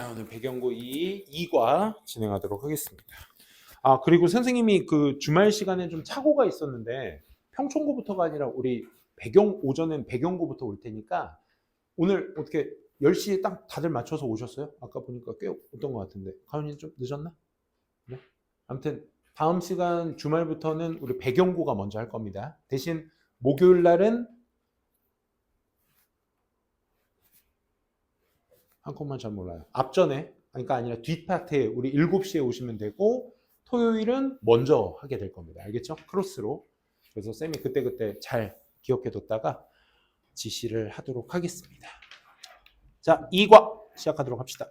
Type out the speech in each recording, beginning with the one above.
자, 오늘 배경고 2과 진행하도록 하겠습니다. 그리고 선생님이 그 주말 시간에 좀 착오가 있었는데 평촌고부터가 아니라 우리 오전엔 배경고부터 올 테니까 오늘 어떻게 10시에 딱 다들 맞춰서 오셨어요? 아까 보니까 꽤 어떤 것 같은데. 가은이 좀 늦었나? 네? 아무튼 다음 시간 주말부터는 우리 배경고가 먼저 할 겁니다. 대신 목요일 날은 한국만 잘 몰라요. 앞전에, 그러니까 아니라 뒷파트에 우리 7시에 오시면 되고 토요일은 먼저 하게 될 겁니다. 알겠죠? 크로스로. 그래서 쌤이 그때그때 잘 기억해뒀다가 지시를 하도록 하겠습니다. 자, 2과 시작하도록 합시다.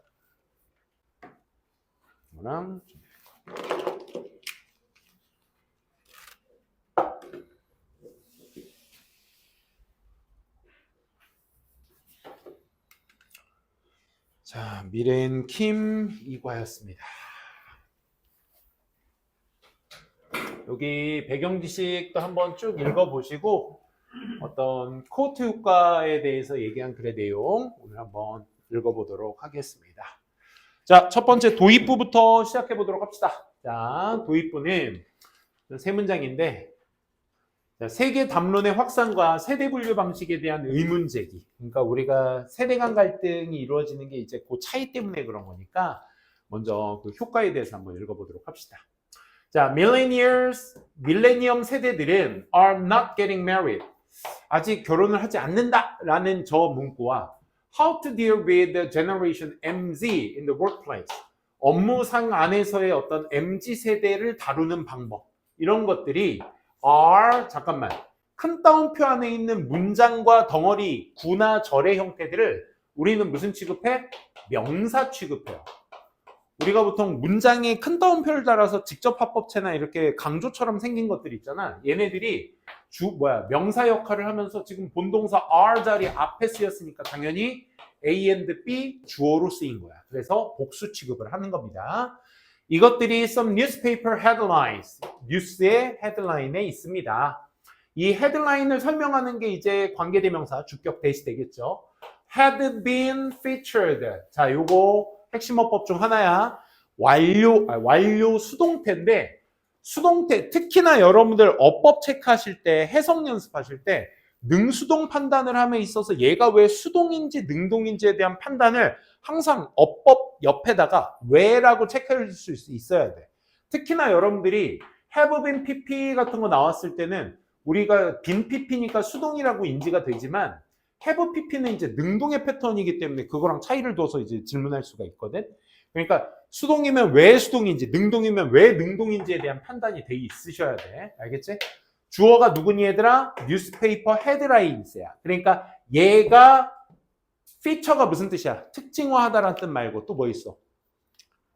이거랑 자, 미래인 킴 2과였습니다. 여기 배경 지식도 한번 쭉 읽어보시고 어떤 코트 효과에 대해서 얘기한 글의 내용 오늘 한번 읽어보도록 하겠습니다. 자, 첫 번째 도입부부터 시작해 보도록 합시다. 자, 도입부는 세 문장인데 세계 담론의 확산과 세대 분류 방식에 대한 의문 제기. 그러니까 우리가 세대 간 갈등이 이루어지는 게 이제 그 차이 때문에 그런 거니까 먼저 그 효과에 대해서 한번 읽어보도록 합시다. 자, 밀레니엄 세대들은 are not getting married. 아직 결혼을 하지 않는다라는 저 문구와 how to deal with the generation MZ in the workplace. 업무상 안에서의 어떤 MZ 세대를 다루는 방법. 이런 것들이 are, 잠깐만, 큰 따옴표 안에 있는 문장과 덩어리, 구나 절의 형태들을 우리는 무슨 취급해? 명사 취급해요. 우리가 보통 문장에 큰 따옴표를 달아서 직접 합법체나 이렇게 강조처럼 생긴 것들이 있잖아. 얘네들이 명사 역할을 하면서 지금 본동사 are 자리 앞에 쓰였으니까 당연히 A and B 주어로 쓰인 거야. 그래서 복수 취급을 하는 겁니다. 이것들이 some newspaper headlines, 뉴스의 헤드라인에 있습니다. 이 헤드라인을 설명하는 게 이제 관계대명사, 주격 대시 되겠죠. had been featured. 자, 요거 핵심 어법 중 하나야. 완료 수동태인데, 수동태, 특히나 여러분들 어법 체크하실 때, 해석 연습하실 때, 능수동 판단을 함에 있어서 얘가 왜 수동인지 능동인지에 대한 판단을 항상 어법 옆에다가 왜라고 체크해 줄 수 있어야 돼. 특히나 여러분들이 have been pp 같은 거 나왔을 때는 우리가 been pp니까 수동이라고 인지가 되지만 have pp는 이제 능동의 패턴이기 때문에 그거랑 차이를 둬서 이제 질문할 수가 있거든. 그러니까 수동이면 왜 수동인지, 능동이면 왜 능동인지에 대한 판단이 돼 있으셔야 돼. 알겠지? 주어가 누구니 얘들아? 뉴스페이퍼 헤드라인스야. 그러니까 얘가 피처가 무슨 뜻이야? 특징화하다라는 뜻 말고 또 뭐 있어?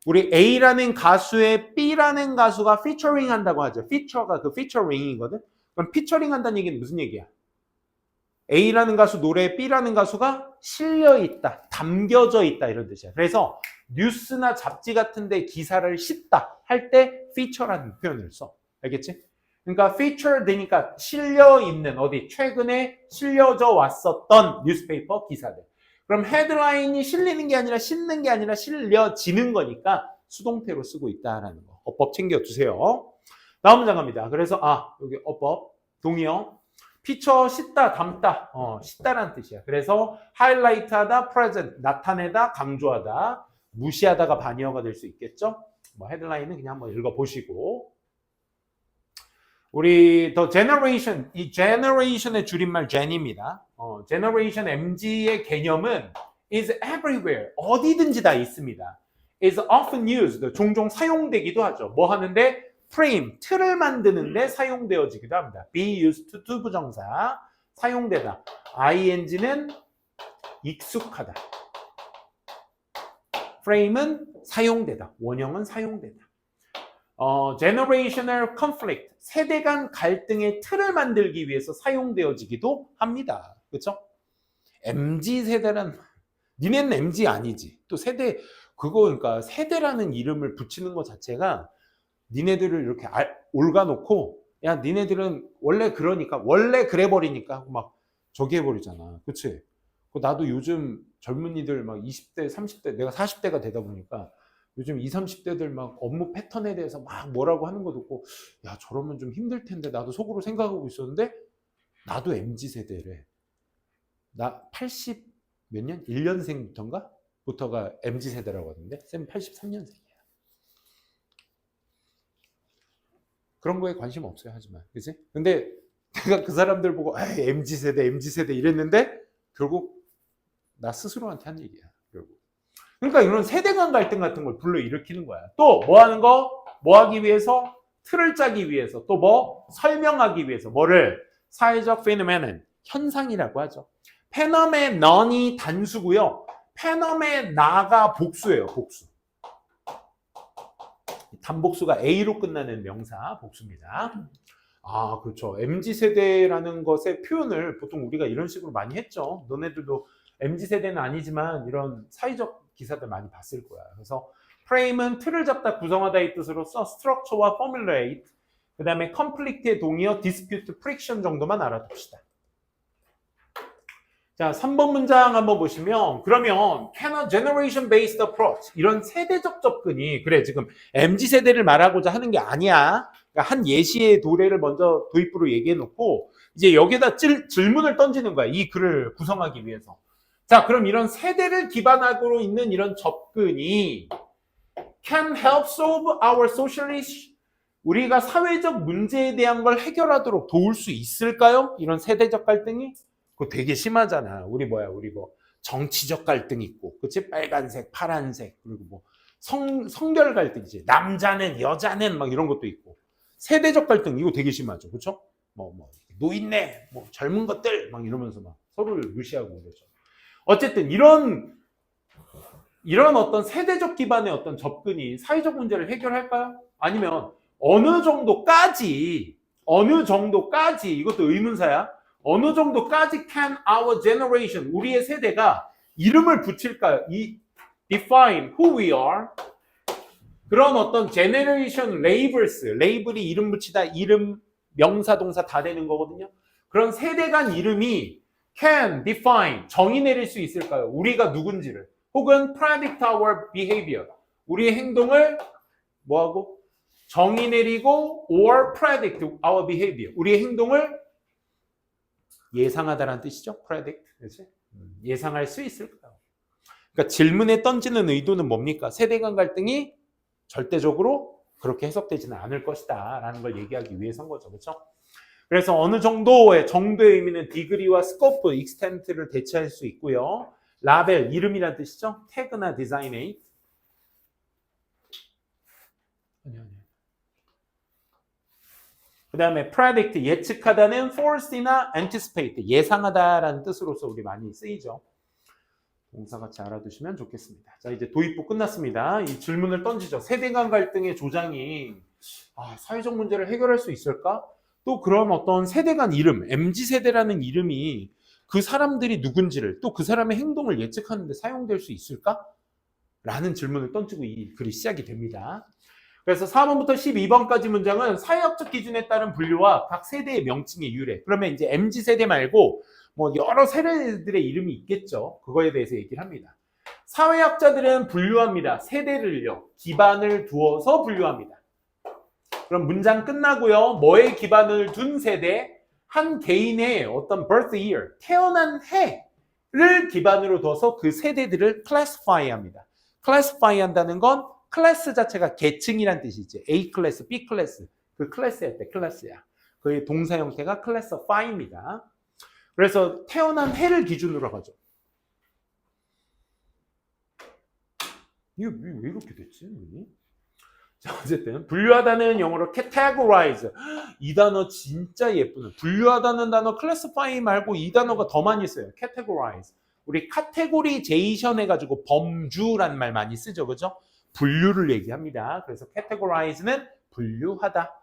우리 A라는 가수의 B라는 가수가 피처링 한다고 하죠. 피처가 그 피처링이거든. 그럼 피처링 한다는 얘기는 무슨 얘기야? A라는 가수 노래에 B라는 가수가 실려 있다, 담겨져 있다 이런 뜻이야. 그래서 뉴스나 잡지 같은 데 기사를 싣다 할 때 feature라는 표현을 써. 알겠지? 그러니까 feature 되니까 실려 있는 어디 최근에 실려져 왔었던 뉴스페이퍼 기사들. 그럼 헤드라인이 실리는 게 아니라 싣는 게 아니라 실려지는 거니까 수동태로 쓰고 있다라는 거. 어법 챙겨두세요. 다음 문장 갑니다. 그래서 여기 어법 동의어. 피처 싣다 담다 싣다라는 뜻이야. 그래서 하이라이트하다, 프레젠트 나타내다, 강조하다, 무시하다가 반의어가 될 수 있겠죠. 뭐 헤드라인은 그냥 한번 읽어보시고 우리 더 제너레이션, 이 generation의 줄임말 gen입니다. generation MG의 개념은 is everywhere, 어디든지 다 있습니다. is often used, 종종 사용되기도 하죠. 뭐 하는데? frame, 틀을 만드는데 사용되어지기도 합니다. be used to 부정사, 사용되다. ing는 익숙하다. frame은 사용되다. 원형은 사용되다. generational conflict, 세대 간 갈등의 틀을 만들기 위해서 사용되어지기도 합니다. 그렇죠? MZ 세대란 니네는 MZ 아니지. 또 세대 그러니까 세대라는 이름을 붙이는 것 자체가 니네들을 이렇게 올가놓고 야 니네들은 원래 그러니까 원래 그래 버리니까 막 저기 해버리잖아. 그치? 나도 요즘 젊은이들 막 20대, 30대, 내가 40대가 되다 보니까 요즘 20, 30대들 막 업무 패턴에 대해서 막 뭐라고 하는 거 듣고 야, 저러면 좀 힘들 텐데 나도 속으로 생각하고 있었는데 나도 MZ세대래. 나 80 몇 년? 1년생부터인가? 부터가 MZ세대라고 하던데 쌤 83년생이야. 그런 거에 관심 없어요, 하지만. 그치? 근데 내가 그 사람들 보고 MZ세대, MZ세대 이랬는데 결국 나 스스로한테 한 얘기야. 결국. 그러니까 이런 세대 간 갈등 같은 걸 불러일으키는 거야. 또 뭐 하는 거? 뭐 하기 위해서? 틀을 짜기 위해서. 또 뭐? 설명하기 위해서. 뭐를? 사회적 페노메논, 현상이라고 하죠. 페노메논이 단수고요. 페노메나가 복수예요. 복수. 단복수가 A로 끝나는 명사 복수입니다. 아, 그렇죠. MZ세대라는 것의 표현을 보통 우리가 이런 식으로 많이 했죠. 너네들도 MZ세대는 아니지만 이런 사회적 기사들 많이 봤을 거야. 그래서 프레임은 틀을 잡다 구성하다의 뜻으로서 structure와 formulate, 그 다음에 conflict의 동의어 dispute, friction 정도만 알아둡시다. 자, 3번 문장 한번 보시면 그러면 can a generation based approach 이런 세대적 접근이 그래 지금 MZ세대를 말하고자 하는 게 아니야. 그러니까 한 예시의 도래를 먼저 도입부로 얘기해 놓고 이제 여기에다 질문을 던지는 거야. 이 글을 구성하기 위해서. 자, 그럼 이런 세대를 기반하고 있는 이런 접근이 can help solve our social issue 우리가 사회적 문제에 대한 걸 해결하도록 도울 수 있을까요? 이런 세대적 갈등이? 그거 되게 심하잖아. 우리 뭐 정치적 갈등 있고, 그치? 빨간색, 파란색, 그리고 뭐 성별 갈등이지. 남자는 여자는 막 이런 것도 있고. 세대적 갈등 이거 되게 심하죠, 그렇죠? 뭐 노인네, 뭐 젊은 것들 막 이러면서 막 서로를 무시하고 그러죠. 어쨌든 이런 어떤 세대적 기반의 어떤 접근이 사회적 문제를 해결할까요? 아니면 어느 정도까지 이것도 의문사야. 어느 정도까지 can our generation 우리의 세대가 이름을 붙일까요? define who we are. 그런 어떤 generation labels, 레이블이 이름 붙이다 이름 명사 동사 다 되는 거거든요. 그런 세대 간 이름이 can define 정의 내릴 수 있을까요? 우리가 누군지를 혹은 predict our behavior 우리의 행동을 뭐하고 정의 내리고 or predict our behavior 우리의 행동을 예상하다라는 뜻이죠. predict. 그렇지? 예상할 수 있을까요? 그러니까 질문에 던지는 의도는 뭡니까? 세대 간 갈등이 절대적으로 그렇게 해석되지는 않을 것이다 라는 걸 얘기하기 위해서인 거죠. 그렇죠? 그래서 어느 정도의 의미는 degree와 scope, extent를 대체할 수 있고요. 라벨, 이름이란 뜻이죠. 태그나 designate. 그 다음에 predict, 예측하다는 foresee나 anticipate, 예상하다라는 뜻으로서 우리 많이 쓰이죠. 동사 같이 알아두시면 좋겠습니다. 자, 이제 도입부 끝났습니다. 이 질문을 던지죠. 세대 간 갈등의 조장이 사회적 문제를 해결할 수 있을까? 또 그런 어떤 세대 간 이름, MZ세대라는 이름이 그 사람들이 누군지를 또 그 사람의 행동을 예측하는 데 사용될 수 있을까? 라는 질문을 던지고 이 글이 시작이 됩니다. 그래서 4번부터 12번까지 문장은 사회학적 기준에 따른 분류와 각 세대의 명칭의 유래. 그러면 이제 MZ세대 말고 뭐 여러 세대들의 이름이 있겠죠. 그거에 대해서 얘기를 합니다. 사회학자들은 분류합니다. 세대를요. 기반을 두어서 분류합니다. 그럼 문장 끝나고요. 뭐에 기반을 둔 세대? 한 개인의 어떤 birth year, 태어난 해를 기반으로 둬서 그 세대들을 classify 합니다. classify 한다는 건 클래스 자체가 계층이란 뜻이지. A 클래스, B 클래스. 그 클래스일 때 클래스야. 그 동사 형태가 classify입니다. 그래서 태어난 해를 기준으로 하죠. 이거 왜 이렇게 됐지? 자, 어쨌든 분류하다는 영어로 categorize. 이 단어 진짜 예쁘네. 분류하다는 단어 classify 말고 이 단어가 더 많이 써요. categorize. 우리 categorization 해가지고 범주라는 말 많이 쓰죠, 그죠? 분류를 얘기합니다. 그래서 categorize는 분류하다.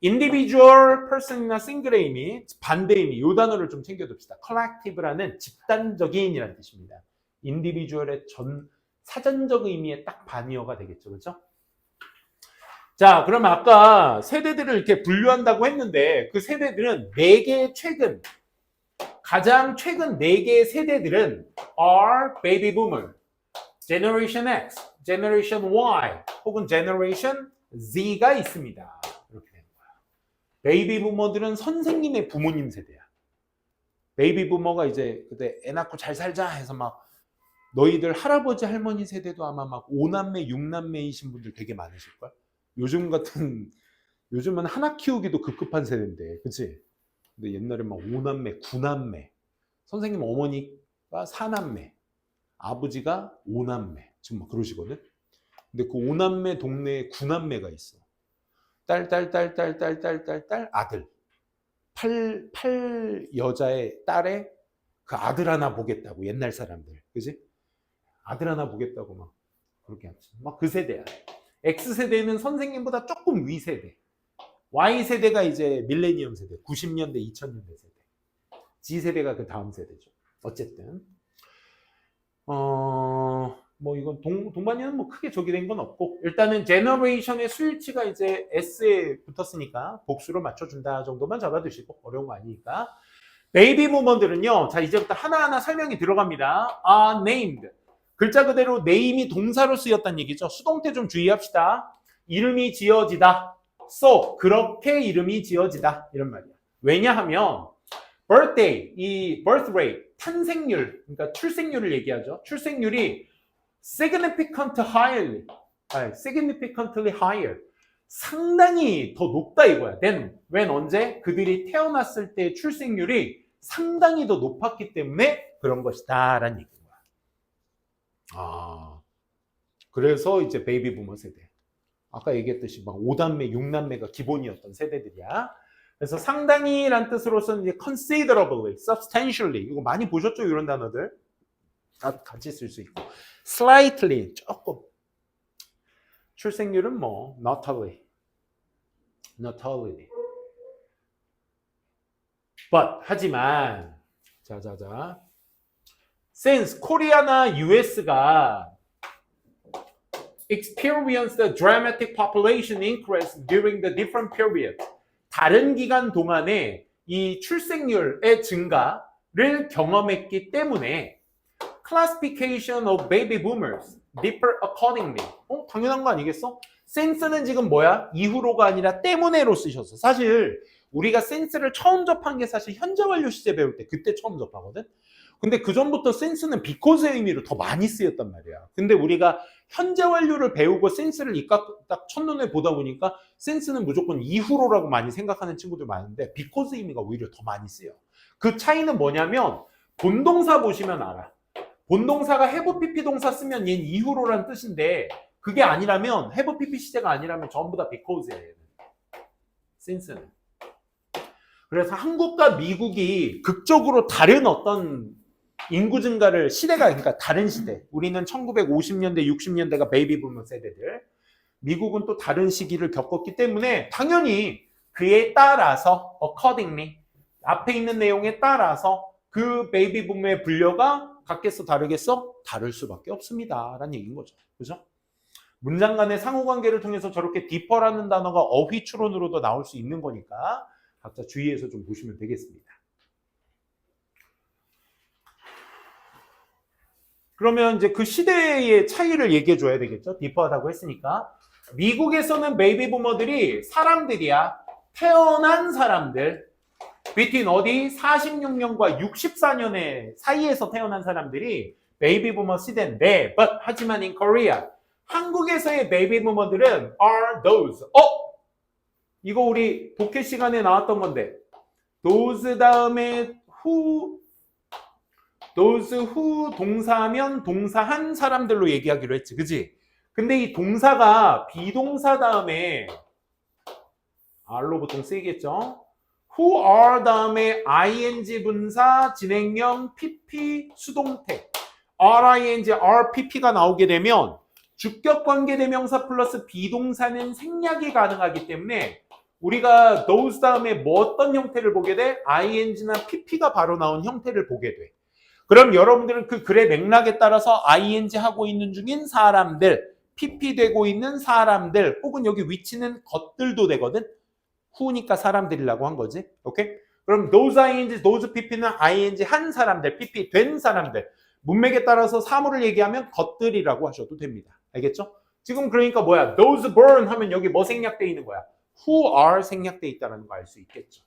individual person이나 single의 의미, 반대 의미, 이 단어를 좀 챙겨둡시다. collective라는 집단적인이라는 뜻입니다. individual의 사전적 의미의 딱 반이어가 되겠죠, 그렇죠? 자, 그럼 아까 세대들을 이렇게 분류한다고 했는데 그 세대들은 4개의 최근 가장 최근 4개의 세대들은 are baby boomer, generation X, generation Y 혹은 generation Z가 있습니다. 이렇게 되는 거야. 베이비 부머들은 선생님의 부모님 세대야. 베이비 부머가 이제 그때 애 낳고 잘 살자 해서 막 너희들 할아버지 할머니 세대도 아마 막 5남매 6남매이신 분들 되게 많으실걸. 요즘은 하나 키우기도 급급한 세대인데, 그치? 근데 옛날에 막 5남매 9남매, 선생님 어머니가 4남매, 아버지가 5남매, 지금 막 그러시거든. 근데 그 5남매 동네에 9남매가 있어. 딸 아들. 8 여자의 딸에 그 아들 하나 보겠다고, 옛날 사람들. 그지? 아들 하나 보겠다고 막 그렇게 하지. 막 그 세대야. X세대는 선생님보다 조금 위 세대. Y세대가 이제 밀레니엄 세대, 90년대, 2000년대 세대. G세대가 그 다음 세대죠. 어쨌든. 뭐 이건 동반이는 뭐 크게 적이 된 건 없고, 일단은 제너레이션의 수일치가 이제 S에 붙었으니까 복수로 맞춰준다 정도만 잡아두시고, 어려운 거 아니니까. 베이비 부머들은요, 자, 이제부터 하나하나 설명이 들어갑니다. are named. 글자 그대로 name이 동사로 쓰였다는 얘기죠. 수동태 좀 주의합시다. 이름이 지어지다. so, 그렇게 이름이 지어지다. 이런 말이야. 왜냐하면 birthday, 이 birth rate, 탄생률, 그러니까 출생률을 얘기하죠. 출생률이 significantly higher, 상당히 더 높다 이거야. when 언제? 그들이 태어났을 때 출생률이 상당히 더 높았기 때문에 그런 것이다 라는 얘기인 거야. 그래서 이제 베이비 부머 세대, 아까 얘기했듯이 막 5남매 6남매가 기본이었던 세대들이야. 그래서 상당히 란 뜻으로서는 이제 considerably, substantially, 이거 많이 보셨죠? 이런 단어들 같이 쓸 수 있고, slightly, 조금. 출생률은 뭐 notably. But, 하지만 자자자, since 코리아나 US가 experienced a dramatic population increase during the different periods, 다른 기간 동안에 이 출생률의 증가를 경험했기 때문에 classification of baby boomers differ accordingly. 당연한 거 아니겠어? since는 지금 뭐야? 이후로가 아니라 때문에로 쓰셨어. 사실 우리가 since를 처음 접한 게 사실 현재 완료 시제 배울 때 그때 처음 접하거든. 근데 그 전부터 since는 because의 의미로 더 많이 쓰였단 말이야. 근데 우리가 현재 완료를 배우고 since를 딱 첫눈에 보다 보니까 since는 무조건 이후로라고 많이 생각하는 친구들 많은데 because 의미가 오히려 더 많이 쓰여. 그 차이는 뭐냐면 본동사 보시면 알아. 본동사가 have pp 동사 쓰면 얘는 이후로라는 뜻인데, 그게 아니라면 have pp 시제가 아니라면 전부 다 because야. 얘는. since는. 그래서 한국과 미국이 극적으로 다른 어떤 인구 증가를, 시대가, 그러니까 다른 시대. 우리는 1950년대, 60년대가 베이비 부머 세대들. 미국은 또 다른 시기를 겪었기 때문에 당연히 그에 따라서 accordingly, 앞에 있는 내용에 따라서 그 베이비 부머의 분류가 같겠어, 다르겠어? 다를 수밖에 없습니다. 라는 얘기인 거죠. 그죠? 문장 간의 상호관계를 통해서 저렇게 differ라는 단어가 어휘 추론으로도 나올 수 있는 거니까 각자 주의해서 좀 보시면 되겠습니다. 그러면 이제 그 시대의 차이를 얘기해 줘야 되겠죠? differ하다고 했으니까. 미국에서는 베이비 부머들이 사람들이야. 태어난 사람들. between 어디? 46년과 64년의 사이에서 태어난 사람들이 베이비 부머 시대인데, but 하지만 in Korea, 한국에서의 베이비 부머들은 are those. 이거 우리 독해 시간에 나왔던 건데, those 다음에 those who 동사면 동사한 사람들로 얘기하기로 했지, 그지? 근데 이 동사가 비동사 다음에 R로 보통 쓰이겠죠? who are 다음에 ing 분사, 진행형, pp, 수동태, ring, rpp가 나오게 되면 주격관계대명사 플러스 비동사는 생략이 가능하기 때문에 우리가 those 다음에 뭐 어떤 형태를 보게 돼? ing나 pp가 바로 나온 형태를 보게 돼. 그럼 여러분들은 그 글의 맥락에 따라서 ing 하고 있는 중인 사람들, pp 되고 있는 사람들, 혹은 여기 위치는 것들도 되거든. who니까 사람들이라고 한 거지. 오케이? 그럼 those ing, those pp는 ing 한 사람들, pp 된 사람들. 문맥에 따라서 사물을 얘기하면 것들이라고 하셔도 됩니다. 알겠죠? 지금 그러니까 뭐야? those born 하면 여기 뭐 생략돼 있는 거야? who are 생략돼 있다는 거 알 수 있겠죠.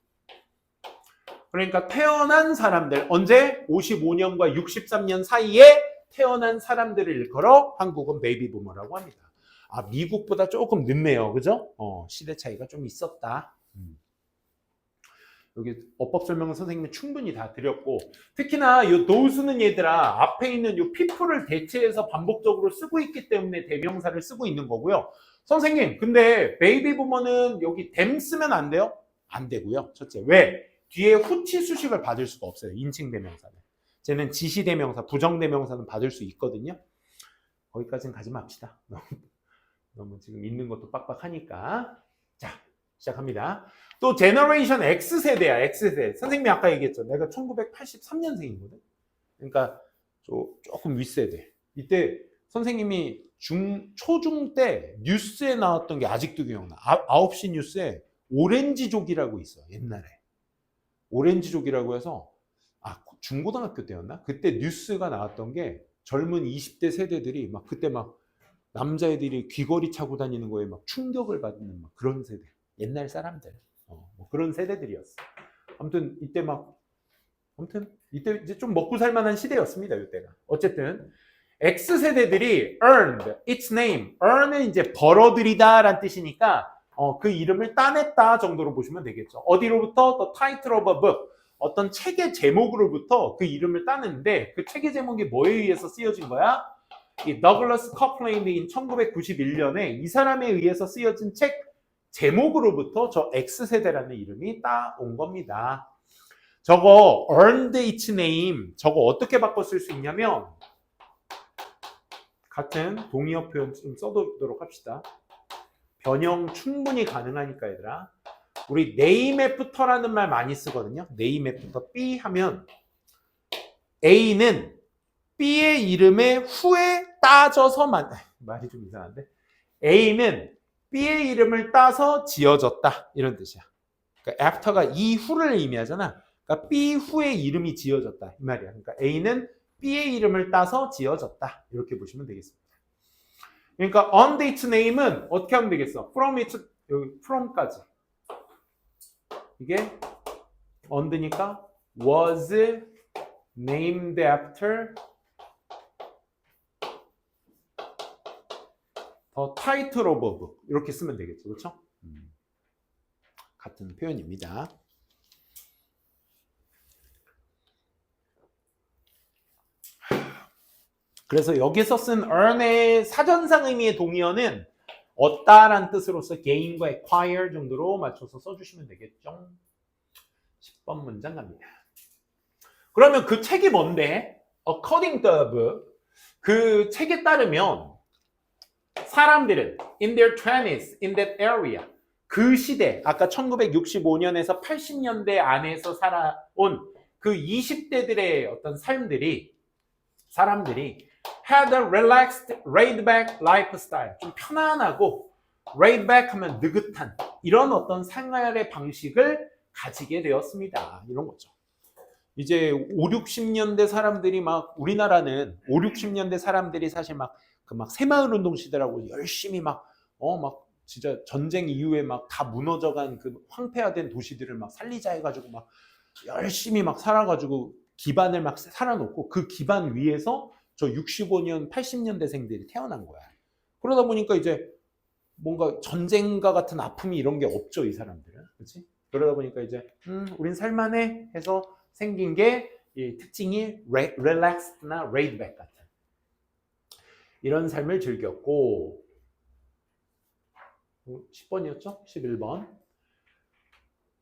그러니까 태어난 사람들, 언제? 55년과 63년 사이에 태어난 사람들을 일컬어 한국은 베이비 부머라고 합니다. 아, 미국보다 조금 늦네요. 그죠? 시대 차이가 좀 있었다. 여기 어법 설명은 선생님이 충분히 다 드렸고, 특히나 이 those는 얘들아 앞에 있는 이 people을 대체해서 반복적으로 쓰고 있기 때문에 대명사를 쓰고 있는 거고요. 선생님, 근데 베이비 부머는 여기 them 쓰면 안 돼요? 안 되고요. 첫째, 왜? 뒤에 후치 수식을 받을 수가 없어요. 인칭 대명사는. 쟤는 지시 대명사, 부정 대명사는 받을 수 있거든요. 거기까지는 가지 맙시다. 너무 지금 있는 것도 빡빡하니까. 자, 시작합니다. 또 제너레이션 X세대야. X세대. 선생님이 아까 얘기했죠. 내가 1983년생이거든. 그러니까 조금 윗세대. 이때 선생님이 초중 때 뉴스에 나왔던 게 아직도 기억나. 9시 뉴스에 오렌지족이라고 있어. 옛날에. 오렌지족이라고 해서 중고등학교 때였나? 그때 뉴스가 나왔던 게 젊은 20대 세대들이 막 그때 막 남자애들이 귀걸이 차고 다니는 거에 막 충격을 받는 막 그런 세대. 옛날 사람들. 뭐 그런 세대들이었어. 아무튼 이때 이제 좀 먹고 살 만한 시대였습니다. 이때가. 어쨌든 X세대들이 earned its name. earn은 이제 벌어들이다라는 뜻이니까 그 이름을 따냈다 정도로 보시면 되겠죠. 어디로부터? The title of a book. 어떤 책의 제목으로부터 그 이름을 따는데 그 책의 제목이 뭐에 의해서 쓰여진 거야? 이 더글러스 커플레인인 1991년에 이 사람에 의해서 쓰여진 책 제목으로부터 저 X세대라는 이름이 따온 겁니다. 저거 earned its name 저거 어떻게 바꿔 쓸 수 있냐면 같은 동의어 표현 좀 써두도록 합시다. 변형 충분히 가능하니까 얘들아. 우리 name after라는 말 많이 쓰거든요. name after B 하면 A는 B의 이름의 후에 따져서 말이 좀 이상한데 A는 B의 이름을 따서 지어졌다 이런 뜻이야. 그러니까 after가 이후를 의미하잖아. 그러니까 B 후에 이름이 지어졌다 이 말이야. 그러니까 A는 B의 이름을 따서 지어졌다 이렇게 보시면 되겠습니다. 그러니까 on its name은 어떻게 하면 되겠어? from its 여기 from까지 이게 on니까 was named after the title of a book 이렇게 쓰면 되겠죠. 그렇죠? 같은 표현입니다. 그래서 여기서 쓴 earn의 사전상 의미의 동의어는 얻다라는 뜻으로서 gain과 acquire 정도로 맞춰서 써주시면 되겠죠. 10번 문장 갑니다. 그러면 그 책이 뭔데? According to the book, 그 책에 따르면 사람들은 in their 20s, in that area, 그 시대, 아까 1965년에서 80년대 안에서 살아온 그 20대들의 어떤 사람들이 had a relaxed, laid-back lifestyle. 좀 편안하고 laid-back 하면 느긋한 이런 어떤 생활의 방식을 가지게 되었습니다. 이런 거죠. 이제 5, 60년대 사람들이 막 우리나라는 5, 60년대 사람들이 사실 막 새마을 운동 시대라고 열심히 막 진짜 전쟁 이후에 막 다 무너져간 그 황폐화된 도시들을 막 살리자 해가지고 막 열심히 막 살아가지고 기반을 막 살아놓고 그 기반 위에서 저 65년, 80년대생들이 태어난 거야. 그러다 보니까 이제 뭔가 전쟁과 같은 아픔이 이런 게 없죠, 이 사람들은. 그렇지? 그러다 보니까 이제 우린 살만해 해서 생긴 게 이 특징이 relaxed나 laid back 같은 이런 삶을 즐겼고 10번이었죠? 11번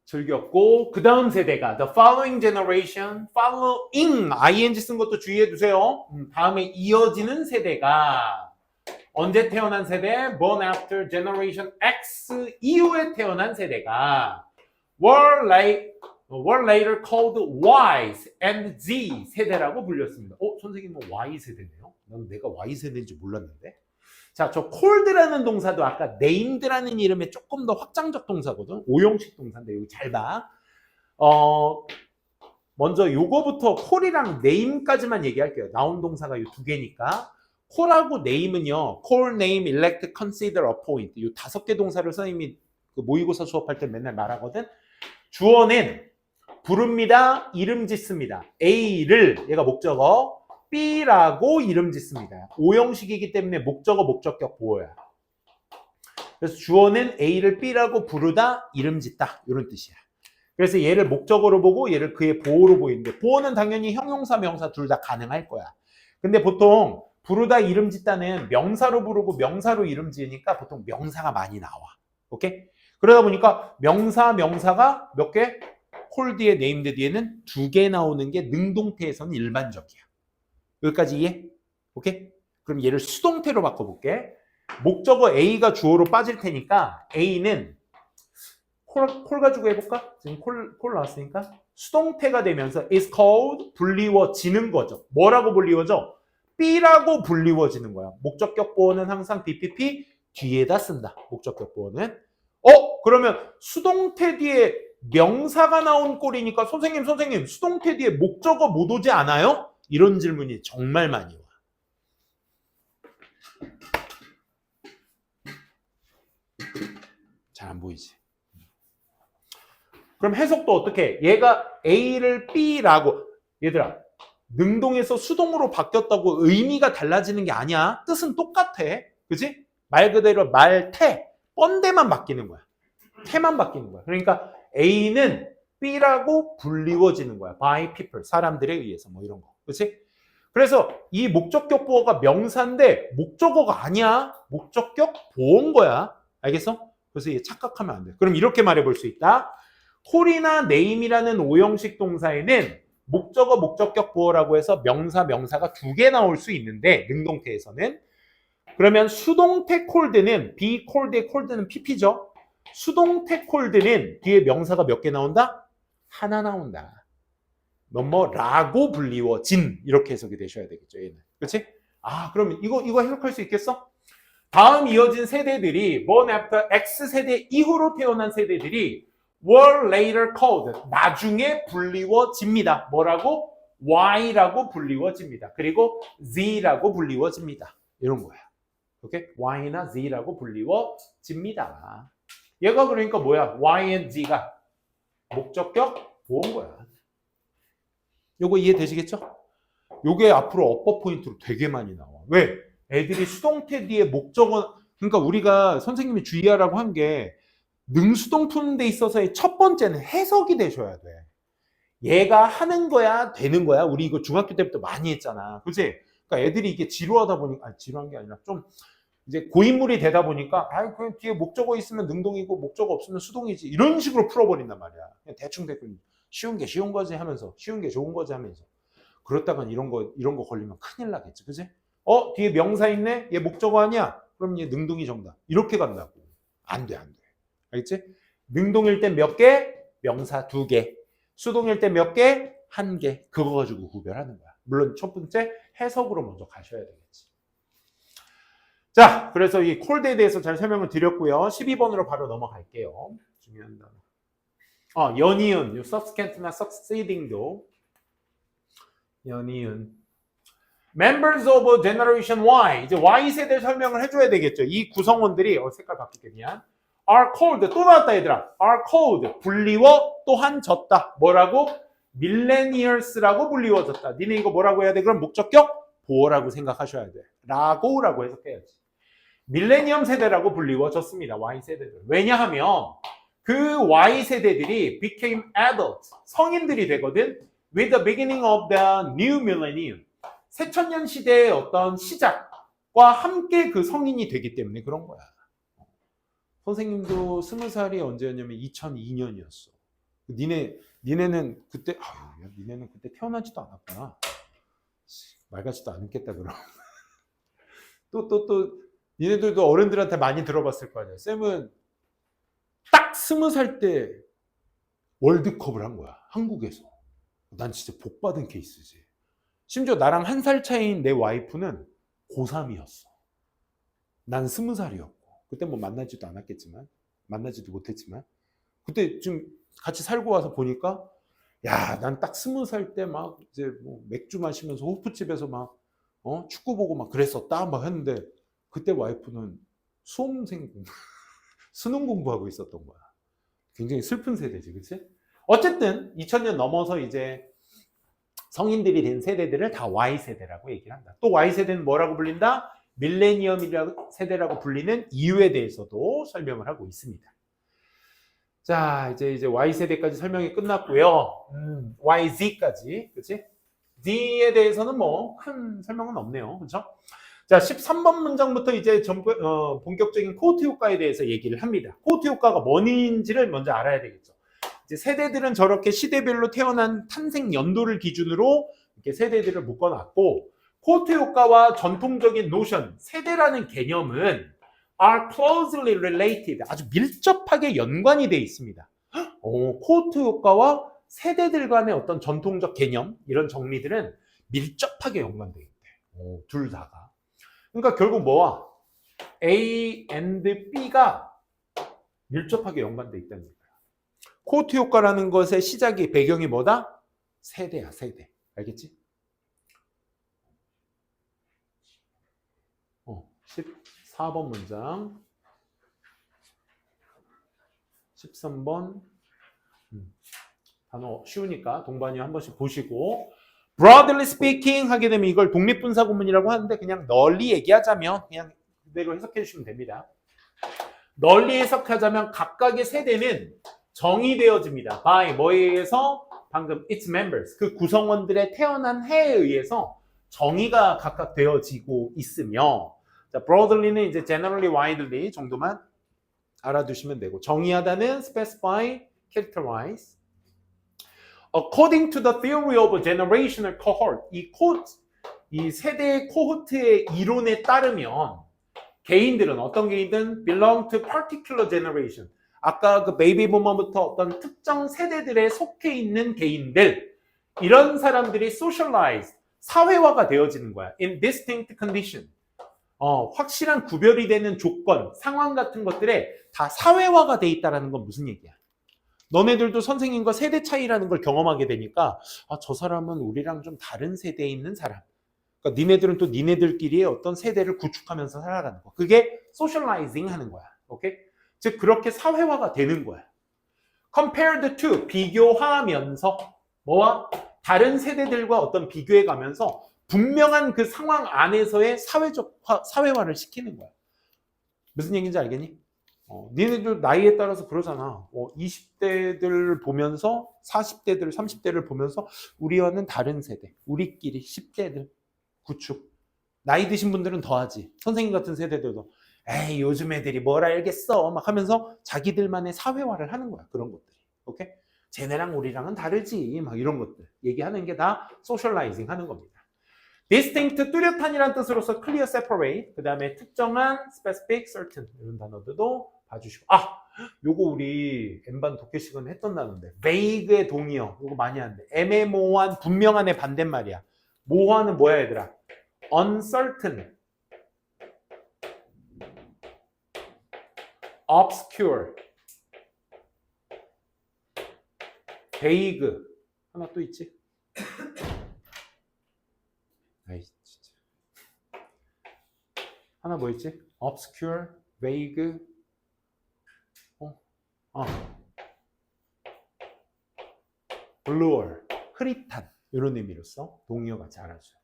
즐겼고 그 다음 세대가 the following generation, following ing 쓴 것도 주의해 두세요. 다음에 이어지는 세대가 언제 태어난 세대? born after generation X 이후에 태어난 세대가 were later called Y and Z 세대라고 불렸습니다. 선생님은 Y 세대네요. 난 내가 Y 세대인지 몰랐는데. 자, 저 cold라는 동사도 아까 named라는 이름의 조금 더 확장적 동사거든. 오형식 동사인데 여기 잘 봐. 먼저 요거부터 콜이랑 name까지만 얘기할게요. 나온 동사가 이 두 개니까. 콜하고 name은요. call, name, elect, consider, appoint. 이 5개 동사를 선생님이 그 모의고사 수업할 때 맨날 말하거든. 주어는 부릅니다. 이름 짓습니다. A를 얘가 목적어, B라고 이름 짓습니다. 오형식이기 때문에 목적어, 목적격 보어야. 그래서 주어는 A를 B라고 부르다, 이름 짓다. 이런 뜻이야. 그래서 얘를 목적어로 보고 얘를 그의 보어로 보이는데 보어는 당연히 형용사, 명사 둘 다 가능할 거야. 근데 보통 부르다, 이름 짓다는 명사로 부르고 명사로 이름 지으니까 보통 명사가 많이 나와. 오케이? 그러다 보니까 명사가 몇 개? 콜 뒤에 네임드 뒤에는 2개 나오는 게 능동태에서는 일반적이야. 여기까지 이해? 오케이? 그럼 얘를 수동태로 바꿔볼게. 목적어 A가 주어로 빠질 테니까 A는 콜 가지고 해볼까? 지금 콜 나왔으니까 수동태가 되면서 is called 불리워지는 거죠. 뭐라고 불리워져? B라고 불리워지는 거야. 목적격 보어는 항상 BPP 뒤에다 쓴다. 목적격 보어는. 그러면 수동태 뒤에 명사가 나온 꼴이니까 선생님 수동태 뒤에 목적어 못 오지 않아요? 이런 질문이 정말 많이 와. 잘 안 보이지? 그럼 해석도 어떻게 해? 얘가 A를 B라고, 얘들아 능동에서 수동으로 바뀌었다고 의미가 달라지는 게 아니야. 뜻은 똑같아. 그지? 말 그대로 말태, 뻔데만 바뀌는 거야. 태만 바뀌는 거야. 그러니까 A는 B라고 불리워지는 거야. by people, 사람들에 의해서 뭐 이런 거. 그렇지? 그래서 이 목적격 보어가 명사인데 목적어가 아니야. 목적격 보어인 거야. 알겠어? 그래서 얘 착각하면 안 돼. 그럼 이렇게 말해볼 수 있다. 콜이나 name이라는 오형식 동사에는 목적어, 목적격 보어라고 해서 명사가 2개 나올 수 있는데 능동태에서는 그러면 수동태 콜드는 be called의 콜드는 pp죠. 수동태 콜드는 뒤에 명사가 몇 개 나온다? 하나 나온다. 뭐라고 불리워진 이렇게 해석이 되셔야 되겠죠. 얘는. 그렇지? 그러면 이거 해석할 수 있겠어? 다음 이어진 세대들이 born after X세대 이후로 태어난 세대들이 were later called 나중에 불리워집니다. 뭐라고? Y라고 불리워집니다. 그리고 Z라고 불리워집니다. 이런 거야. 오케이? Y나 Z라고 불리워집니다. 얘가 그러니까 뭐야? Y and Z가 목적격 보어인 거야. 요거 이해되시겠죠? 요게 앞으로 업버 포인트로 되게 많이 나와. 왜? 애들이 수동태 뒤에 목적어, 그러니까 우리가 선생님이 주의하라고 한 게 능수동 푸는 데 있어서의 첫 번째는 해석이 되셔야 돼. 얘가 하는 거야, 되는 거야? 우리 이거 중학교 때부터 많이 했잖아. 그치? 그러니까 애들이 이게 지루하다 보니까, 지루한 게 아니라 좀 이제 고인물이 되다 보니까, 그냥 뒤에 목적어 있으면 능동이고 목적어 없으면 수동이지. 이런 식으로 풀어버린단 말이야. 그냥 대충 쉬운 게 쉬운 거지 하면서, 쉬운 게 좋은 거지 하면서. 그렇다간 이런 거 걸리면 큰일 나겠지. 그치? 뒤에 명사 있네? 얘 목적어 아니야? 그럼 얘 능동이 정답. 이렇게 간다고. 안 돼. 알겠지? 능동일 땐 몇 개? 명사 2개. 수동일 땐 몇 개? 1개. 그거 가지고 구별하는 거야. 물론 첫 번째 해석으로 먼저 가셔야 되겠지. 자, 그래서 이 콜드에 대해서 잘 설명을 드렸고요. 12번으로 바로 넘어갈게요. 중요한 단어. 연이은, subsequent나 succeeding도 연이은. Members of Generation Y. 이제 Y세대 설명을 해줘야 되겠죠. 이 구성원들이, 색깔 바뀌게 미안. are called, 또 나왔다 얘들아. are called, 불리워 또한 졌다. 뭐라고? millennials라고 불리워졌다. 니네 이거 뭐라고 해야 돼? 그럼 목적격? 보어라고 생각하셔야 돼. 라고 해석해야지. 밀레니엄 세대라고 불리워졌습니다. Y세대들. 왜냐하면 그 Y세대들이 became adults, 성인들이 되거든. with the beginning of the new millennium. 새천년 시대의 어떤 시작과 함께 그 성인이 되기 때문에 그런 거야. 선생님도 20살이 언제였냐면 2002년이었어. 니네는 그때 니네는 그때 태어나지도 않았구나. 말 같지도 않겠다 그럼. 또 니네들도 어른들한테 많이 들어봤을 거 아니야. 쌤은 딱 20살 때 월드컵을 한 거야. 한국에서. 난 진짜 복 받은 케이스지. 심지어 나랑 1살 차이인 내 와이프는 고3이었어. 난 20살이었고. 그때 뭐 만나지도 않았겠지만, 만나지도 못했지만, 그때 좀 같이 살고 와서 보니까 야, 난 딱 20살 때 막 이제 뭐 맥주 마시면서 호프집에서 막 축구 보고 막 그랬었다 막 했는데 그때 와이프는 수험생 공부, 수능 공부하고 있었던 거야. 굉장히 슬픈 세대지, 그치? 어쨌든 2000년 넘어서 이제 성인들이 된 세대들을 다 Y세대라고 얘기를 한다. 또 Y세대는 뭐라고 불린다? 밀레니엄이라고 세대라고 불리는 이유에 대해서도 설명을 하고 있습니다. 자, 이제 Y세대까지 설명이 끝났고요. YZ까지, 그치? D에 대해서는 뭐 큰 설명은 없네요. 그렇죠? 자, 13번 문장부터 이제 본격적인 코호트 효과에 대해서 얘기를 합니다. 코호트 효과가 뭔지를 먼저 알아야 되겠죠. 이제 세대들은 저렇게 시대별로 태어난 탄생 연도를 기준으로 이렇게 세대들을 묶어놨고, 코호트 효과와 전통적인 노션, 세대라는 개념은 are closely related, 아주 밀접하게 연관이 되어 있습니다. 코호트 효과와 세대들 간의 어떤 전통적 개념, 이런 정리들은 밀접하게 연관되어 있대. 둘 다가. 그러니까 결국 뭐야? A and B가 밀접하게 연관되어 있다는 거야. 코호트 효과라는 것의 시작이 배경이 뭐다? 세대야, 세대. 알겠지? 14번 문장. 13번. 단어 쉬우니까 동반이 한 번씩 보시고. broadly speaking 하게 되면 이걸 독립분사구문이라고 하는데 그냥 널리 얘기하자면 그냥 그대로 해석해 주시면 됩니다. 널리 해석하자면 각각의 세대는 정의되어집니다. by 뭐에 의해서? 방금 its members, 그 구성원들의 태어난 해에 의해서 정의가 각각 되어지고 있으며, 자, broadly는 이제 generally, widely 정도만 알아두시면 되고, 정의하다는 specify, characterize. According to the theory of a generational cohort, 이 세대의 코호트의 이론에 따르면 개인들은 어떤 개인들은 belong to particular generation. 아까 그 베이비 부머부터 어떤 특정 세대들에 속해 있는 개인들, 이런 사람들이 socialized, 사회화가 되어지는 거야. in distinct condition. 확실한 구별이 되는 조건, 상황 같은 것들에 다 사회화가 돼 있다는 건 무슨 얘기야? 너네들도 선생님과 세대 차이라는 걸 경험하게 되니까 저 사람은 우리랑 좀 다른 세대에 있는 사람. 그러니까 니네들은 또 니네들끼리의 어떤 세대를 구축하면서 살아가는 거. 그게 소셜라이징 하는 거야. 오케이? 즉 그렇게 사회화가 되는 거야. compared to, 비교하면서 뭐와? 다른 세대들과 어떤 비교해 가면서 분명한 그 상황 안에서의 사회화를 시키는 거야. 무슨 얘기인지 알겠니? 니네들 나이에 따라서 그러잖아. 20대들 보면서 40대들, 30대를 보면서 우리와는 다른 세대, 우리끼리 10대들 구축. 나이 드신 분들은 더하지. 선생님 같은 세대들도 에이 요즘 애들이 뭘 알겠어 막 하면서 자기들만의 사회화를 하는 거야. 그런 것들이. 오케이? 쟤네랑 우리랑은 다르지. 막 이런 것들 얘기하는 게 다 소셜라이징 하는 겁니다. distinct, 뚜렷한이라는 뜻으로서 clear, separate, 그 다음에 특정한, specific, certain 이런 단어들도 봐주시고, 요거 우리 N반 독해 시간에 했던 단어인데 vague의 동의어, 요거 많이 하는데 애매모호한, 분명한의 반대말이야. 모호한은 뭐야 얘들아? uncertain, obscure, vague, 하나 또 있지? 아이 진짜. 하나 뭐 있지? obscure, vague, blur, 흐릿한 이런 의미로서 동의어 같이 알아줘요.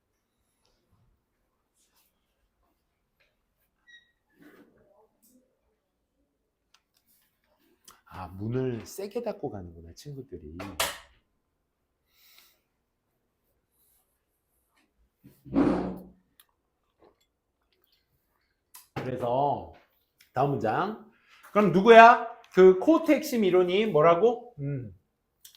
문을 세게 닫고 가는구나 친구들이. 그래서 다음 문장. 그럼 누구야? 그 코호트 핵심 이론이 뭐라고?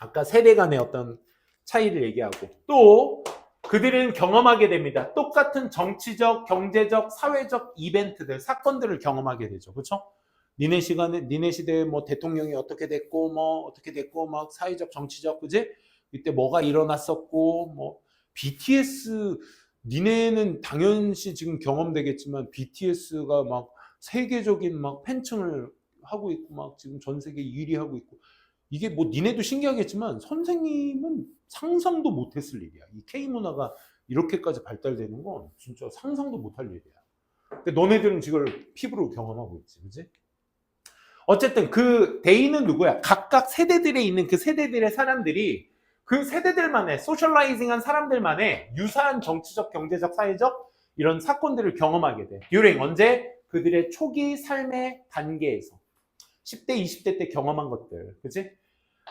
아까 세대 간의 어떤 차이를 얘기하고 또 그들은 경험하게 됩니다. 똑같은 정치적, 경제적, 사회적 이벤트들, 사건들을 경험하게 되죠. 그렇죠? 니네 시대에 뭐 대통령이 어떻게 됐고 뭐 어떻게 됐고 막 사회적, 정치적, 그지? 이때 뭐가 일어났었고 뭐 BTS 니네는 당연시 지금 경험되겠지만 BTS가 막 세계적인 막 팬층을 하고 있고 막 지금 전 세계 1위 하고 있고 이게 뭐 니네도 신기하겠지만 선생님은 상상도 못했을 일이야. 이 K문화가 이렇게까지 발달되는 건 진짜 상상도 못할 일이야. 근데 너네들은 지금 피부로 경험하고 있지, 그지? 어쨌든 그 대의는 누구야? 각각 세대들에 있는 그 세대들의 사람들이 그 세대들만의 소셜라이징한 사람들만의 유사한 정치적, 경제적, 사회적 이런 사건들을 경험하게 돼. 듀링 언제? 그들의 초기 삶의 단계에서 10대, 20대 때 경험한 것들, 그치?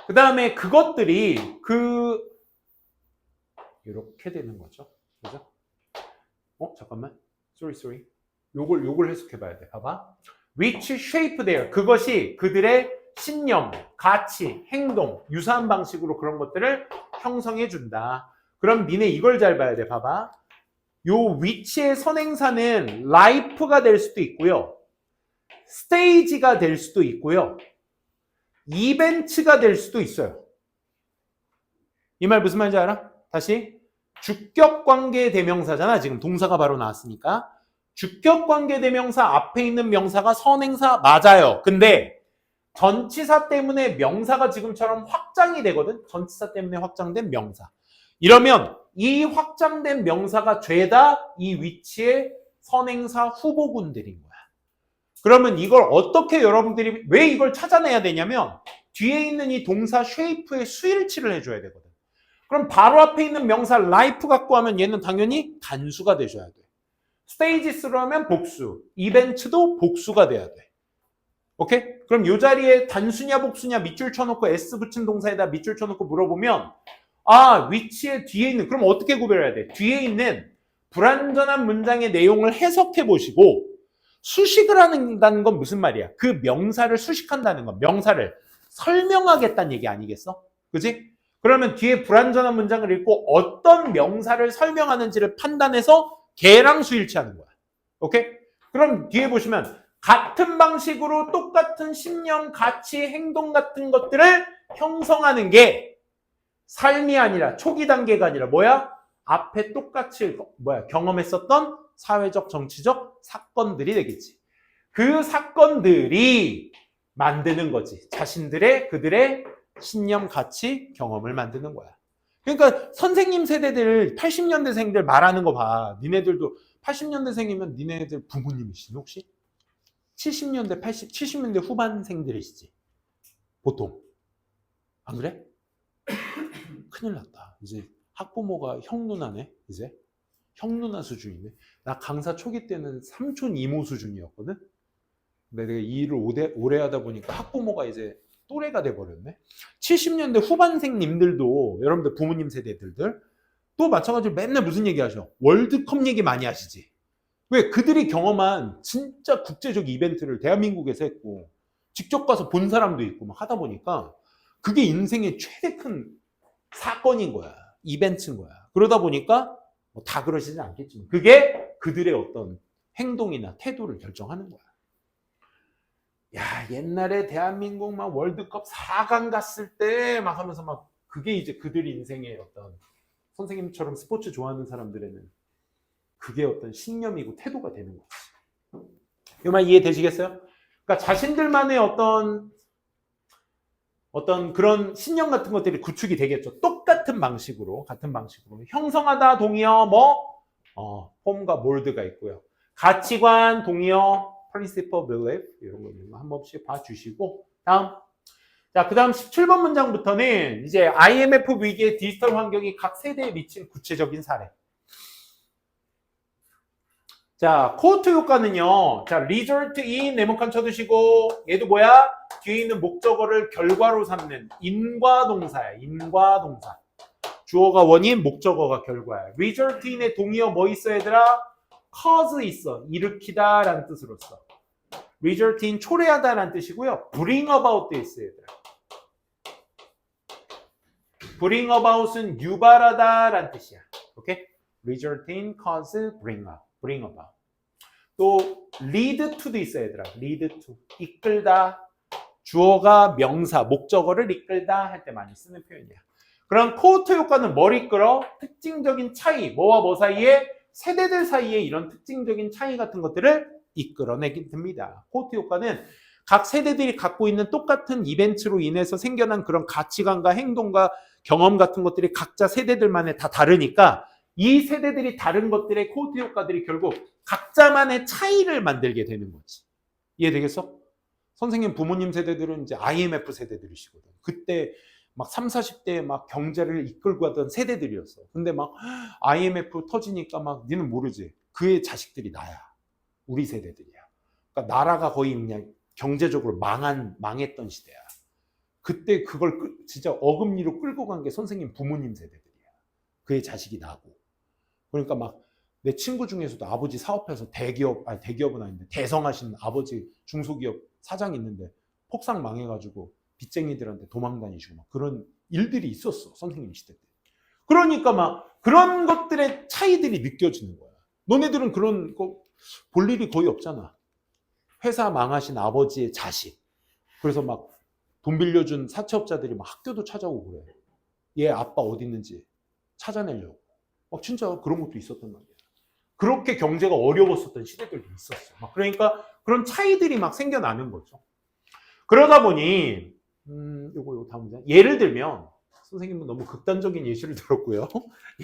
그 다음에 그것들이 이렇게 되는 거죠, 그죠? 잠깐만, sorry. 요걸 해석해봐야 돼. 봐봐. Which shape their, 그것이 그들의 신념, 가치, 행동, 유사한 방식으로 그런 것들을 형성해준다. 그럼 니네 이걸 잘 봐야 돼. 봐봐. 요 위치의 선행사는 life가 될 수도 있고요. stage가 될 수도 있고요. 이벤트가 될 수도 있어요. 이 말 무슨 말인지 알아? 다시. 주격관계 대명사잖아. 지금 동사가 바로 나왔으니까. 주격관계 대명사 앞에 있는 명사가 선행사 맞아요. 근데 전치사 때문에 명사가 지금처럼 확장이 되거든. 전치사 때문에 확장된 명사. 이러면 이 확장된 명사가 죄다 이 위치의 선행사 후보군들인 거야. 그러면 이걸 어떻게 여러분들이 왜 이걸 찾아내야 되냐면 뒤에 있는 이 동사 shape의 수일치를 해줘야 되거든. 그럼 바로 앞에 있는 명사 life 갖고 하면 얘는 당연히 단수가 되셔야 돼. stages로 하면 복수, 이벤트도 복수가 돼야 돼. 오케이? 그럼 이 자리에 단수냐 복수냐 밑줄 쳐놓고 s 붙인 동사에다 밑줄 쳐놓고 물어보면 위치의 뒤에 있는, 그럼 어떻게 구별해야 돼? 뒤에 있는 불완전한 문장의 내용을 해석해 보시고 수식을 한다는 건 무슨 말이야? 그 명사를 수식한다는 건 명사를 설명하겠다는 얘기 아니겠어? 그지? 그러면 뒤에 불완전한 문장을 읽고 어떤 명사를 설명하는지를 판단해서 걔랑 수일치하는 거야. 오케이? 그럼 뒤에 보시면 같은 방식으로 똑같은 신념, 가치, 행동 같은 것들을 형성하는 게 삶이 아니라 초기 단계가 아니라 뭐야? 앞에 똑같이 경험했었던 사회적, 정치적 사건들이 되겠지. 그 사건들이 만드는 거지. 그들의 신념, 가치, 경험을 만드는 거야. 그러니까 선생님 세대들 80년대생들 말하는 거 봐. 니네들도 80년대생이면 니네들 부모님이시지 혹시? 70년대 후반생들이시지. 보통. 안 그래? 큰일 났다. 이제 학부모가 형 누나네. 이제 형 누나 수준이네. 나 강사 초기 때는 삼촌 이모 수준이었거든. 근데 내가 이 일을 오래 하다 보니까 학부모가 이제 또래가 돼버렸네. 70년대 후반생님들도 여러분들 부모님 세대들도 마찬가지로 맨날 무슨 얘기 하셔? 월드컵 얘기 많이 하시지. 왜? 그들이 경험한 진짜 국제적 이벤트를 대한민국에서 했고 직접 가서 본 사람도 있고 막 하다 보니까 그게 인생의 최대 큰 사건인 거야. 이벤트인 거야. 그러다 보니까 다 그러시진 않겠지만 그게 그들의 어떤 행동이나 태도를 결정하는 거야. 야, 옛날에 대한민국 막 월드컵 4강 갔을 때 막 하면서 막 그게 이제 그들 인생의 어떤 선생님처럼 스포츠 좋아하는 사람들에는 그게 어떤 신념이고 태도가 되는 거지. 이 말 이해되시겠어요? 그러니까 자신들만의 어떤 그런 신념 같은 것들이 구축이 되겠죠. 같은 방식으로 형성하다 동의어 폼과 몰드가 있고요. 가치관 동의어 principle belief 이런 거 한 번씩 봐주시고 다음. 자, 그 다음 17번 문장부터는 이제 IMF 위기의 디지털 환경이 각 세대에 미친 구체적인 사례. 자, 코어트 효과는요. 자, result in 네모칸 쳐두시고 얘도 뭐야? 뒤에 있는 목적어를 결과로 삼는 인과동사야. 인과동사. 주어가 원인, 목적어가 결과야. result in의 동의어 뭐 있어 얘들아? cause 있어. 일으키다 라는 뜻으로 써. result in 초래하다 라는 뜻이고요. bring about도 있어 얘들아. bring about은 유발하다 라는 뜻이야. 오케이? result in, cause, bring about. 또 lead to도 있어요 얘들아. lead to. 이끌다. 주어가 명사, 목적어를 이끌다 할 때 많이 쓰는 표현이야. 그럼 코어트 효과는 뭘 이끌어? 특징적인 차이, 뭐와 뭐 사이에? 세대들 사이에 이런 특징적인 차이 같은 것들을 이끌어내게 됩니다. 코어트 효과는 각 세대들이 갖고 있는 똑같은 이벤트로 인해서 생겨난 그런 가치관과 행동과 경험 같은 것들이 각자 세대들만의 다 다르니까 이 세대들이 다른 것들의 코호트 효과들이 결국 각자만의 차이를 만들게 되는 거지. 이해되겠어? 선생님 부모님 세대들은 이제 IMF 세대들이시거든. 그때 막 30, 40대에 막 경제를 이끌고 하던 세대들이었어. 근데 막 IMF 터지니까 막 니는 모르지. 그의 자식들이 나야. 우리 세대들이야. 그러니까 나라가 거의 그냥 경제적으로 망했던 시대야. 그때 그걸 진짜 어금니로 끌고 간 게 선생님 부모님 세대들이야. 그의 자식이 나고. 그러니까 막 내 친구 중에서도 아버지 사업해서 대기업은 아닌데 대성하신 아버지 중소기업 사장 있는데 폭삭 망해가지고 빚쟁이들한테 도망 다니시고 막 그런 일들이 있었어. 선생님 시대 때. 그러니까 막 그런 것들의 차이들이 느껴지는 거야. 너네들은 그런 거 볼 일이 거의 없잖아. 회사 망하신 아버지의 자식. 그래서 막 돈 빌려준 사채업자들이 막 학교도 찾아오고 그래. 얘 아빠 어디 있는지 찾아내려고. 막 진짜 그런 것도 있었단 말이야. 그렇게 경제가 어려웠었던 시대들도 있었어. 막 그러니까 그런 차이들이 막 생겨나는 거죠. 그러다 보니 요거 다음 문제. 예를 들면 선생님은 너무 극단적인 예시를 들었고요.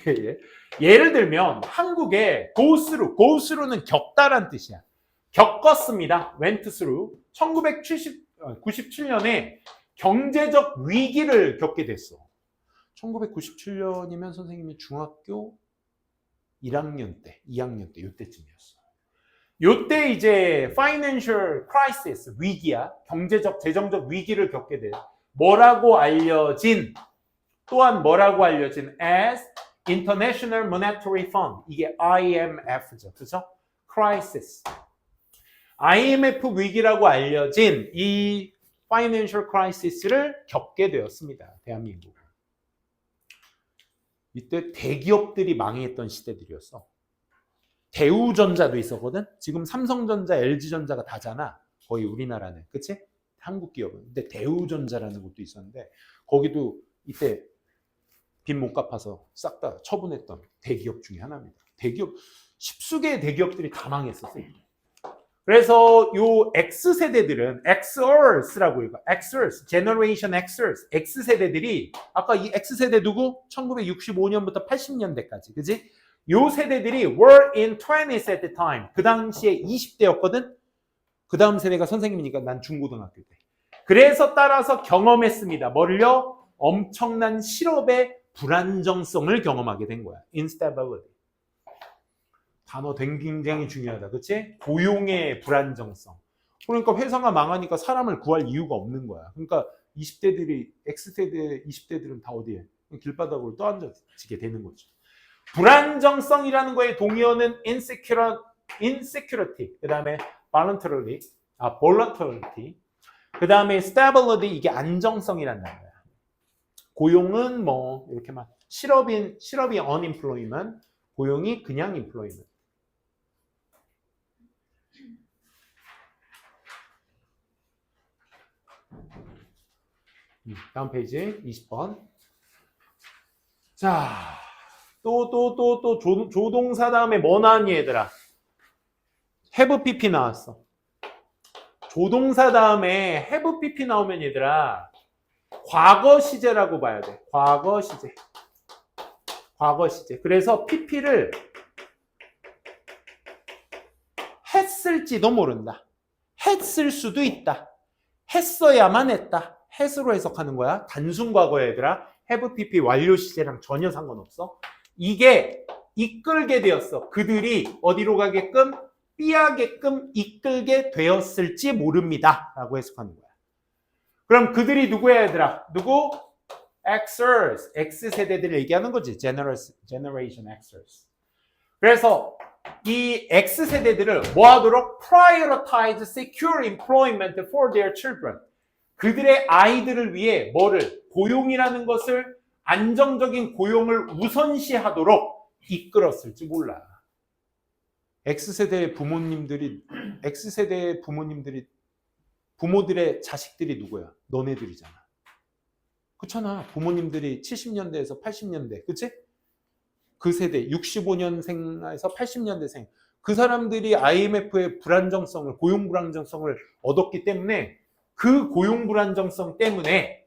예. 예를 들면 한국에 go through는 겪다란 뜻이야. 겪었습니다. went through. 1997년에 경제적 위기를 겪게 됐어. 1997년이면 선생님이 중학교 1학년 때, 2학년 때 요때쯤이었어. 요때 이제 financial crisis, 위기야. 경제적, 재정적 위기를 겪게 돼. 뭐라고 알려진 as International Monetary Fund. 이게 IMF죠. 그죠? crisis. IMF 위기라고 알려진 이 financial crisis를 겪게 되었습니다. 대한민국. 이때 대기업들이 망했던 시대들이었어. 대우전자도 있었거든. 지금 삼성전자, LG전자가 다잖아. 거의 우리나라는. 그치? 한국 기업은. 근데 대우전자라는 것도 있었는데 거기도 이때 빚 못 갚아서 싹 다 처분했던 대기업 중에 하나입니다. 대기업, 십수개의 대기업들이 다 망했었어요. 그래서 요 X세대들은 Xers라고 읽어. Xers, Generation Xers. X세대들이 아까 이 X세대 누구? 1965년부터 80년대까지. 그지? 요 세대들이 were in 20s at the time. 그 당시에 20대였거든? 그 다음 세대가 선생님이니까 난 중고등학교 때. 그래서 따라서 경험했습니다. 뭐를요? 엄청난 실업의 불안정성을 경험하게 된 거야. instability. 단어 굉장히 중요하다. 그치? 고용의 불안정성. 그러니까 회사가 망하니까 사람을 구할 이유가 없는 거야. 그러니까 20대들이, X세대 20대들은 다 어디에? 길바닥으로 떠앉아지게 되는 거죠. 불안정성이라는 거에 동의어는 insecurity, 그 다음에 voluntarily, 그 다음에 stability, 이게 안정성이라는 거야. 고용은 뭐 이렇게만 실업이 unemployment, 고용이 그냥 employment. 다음 페이지 20번. 자, 또 조동사 다음에 뭐 나왔니 얘들아? have pp 나왔어. 조동사 다음에 have pp 나오면 얘들아 과거 시제라고 봐야 돼. 과거 시제. 그래서 pp를 했을지도 모른다. 했을 수도 있다. 했어야만 했다. has로 해석하는 거야. 단순 과거야 얘들아. have pp 완료 시제랑 전혀 상관없어. 이게 이끌게 되었어. 그들이 어디로 가게끔? 삐하게끔 이끌게 되었을지 모릅니다. 라고 해석하는 거야. 그럼 그들이 누구야 얘들아? 누구? Xers. X세대들을 얘기하는 거지. Generation Xers. 그래서 이 X세대들을 뭐 하도록? Prioritize secure employment for their children. 그들의 아이들을 위해 뭐를? 고용이라는 것을 안정적인 고용을 우선시하도록 이끌었을지 몰라. X세대의 부모들의 자식들이 누구야? 너네들이잖아. 그렇잖아. 부모님들이 70년대에서 80년대, 그치? 그 세대, 65년생에서 80년대생. 그 사람들이 IMF의 불안정성을, 고용 불안정성을 얻었기 때문에 그 고용 불안정성 때문에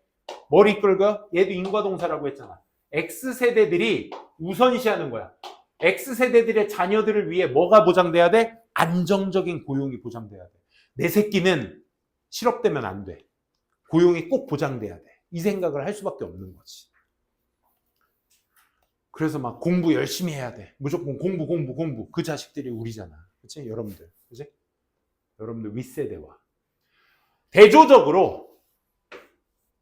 뭘 이끌까? 얘도 인과동사라고 했잖아. X세대들이 우선시하는 거야. X세대들의 자녀들을 위해 뭐가 보장돼야 돼? 안정적인 고용이 보장돼야 돼. 내 새끼는 실업되면 안 돼. 고용이 꼭 보장돼야 돼. 이 생각을 할 수밖에 없는 거지. 그래서 막 공부 열심히 해야 돼. 무조건 공부. 그 자식들이 우리잖아. 그치? 여러분들. 그치? 여러분들 윗세대와. 대조적으로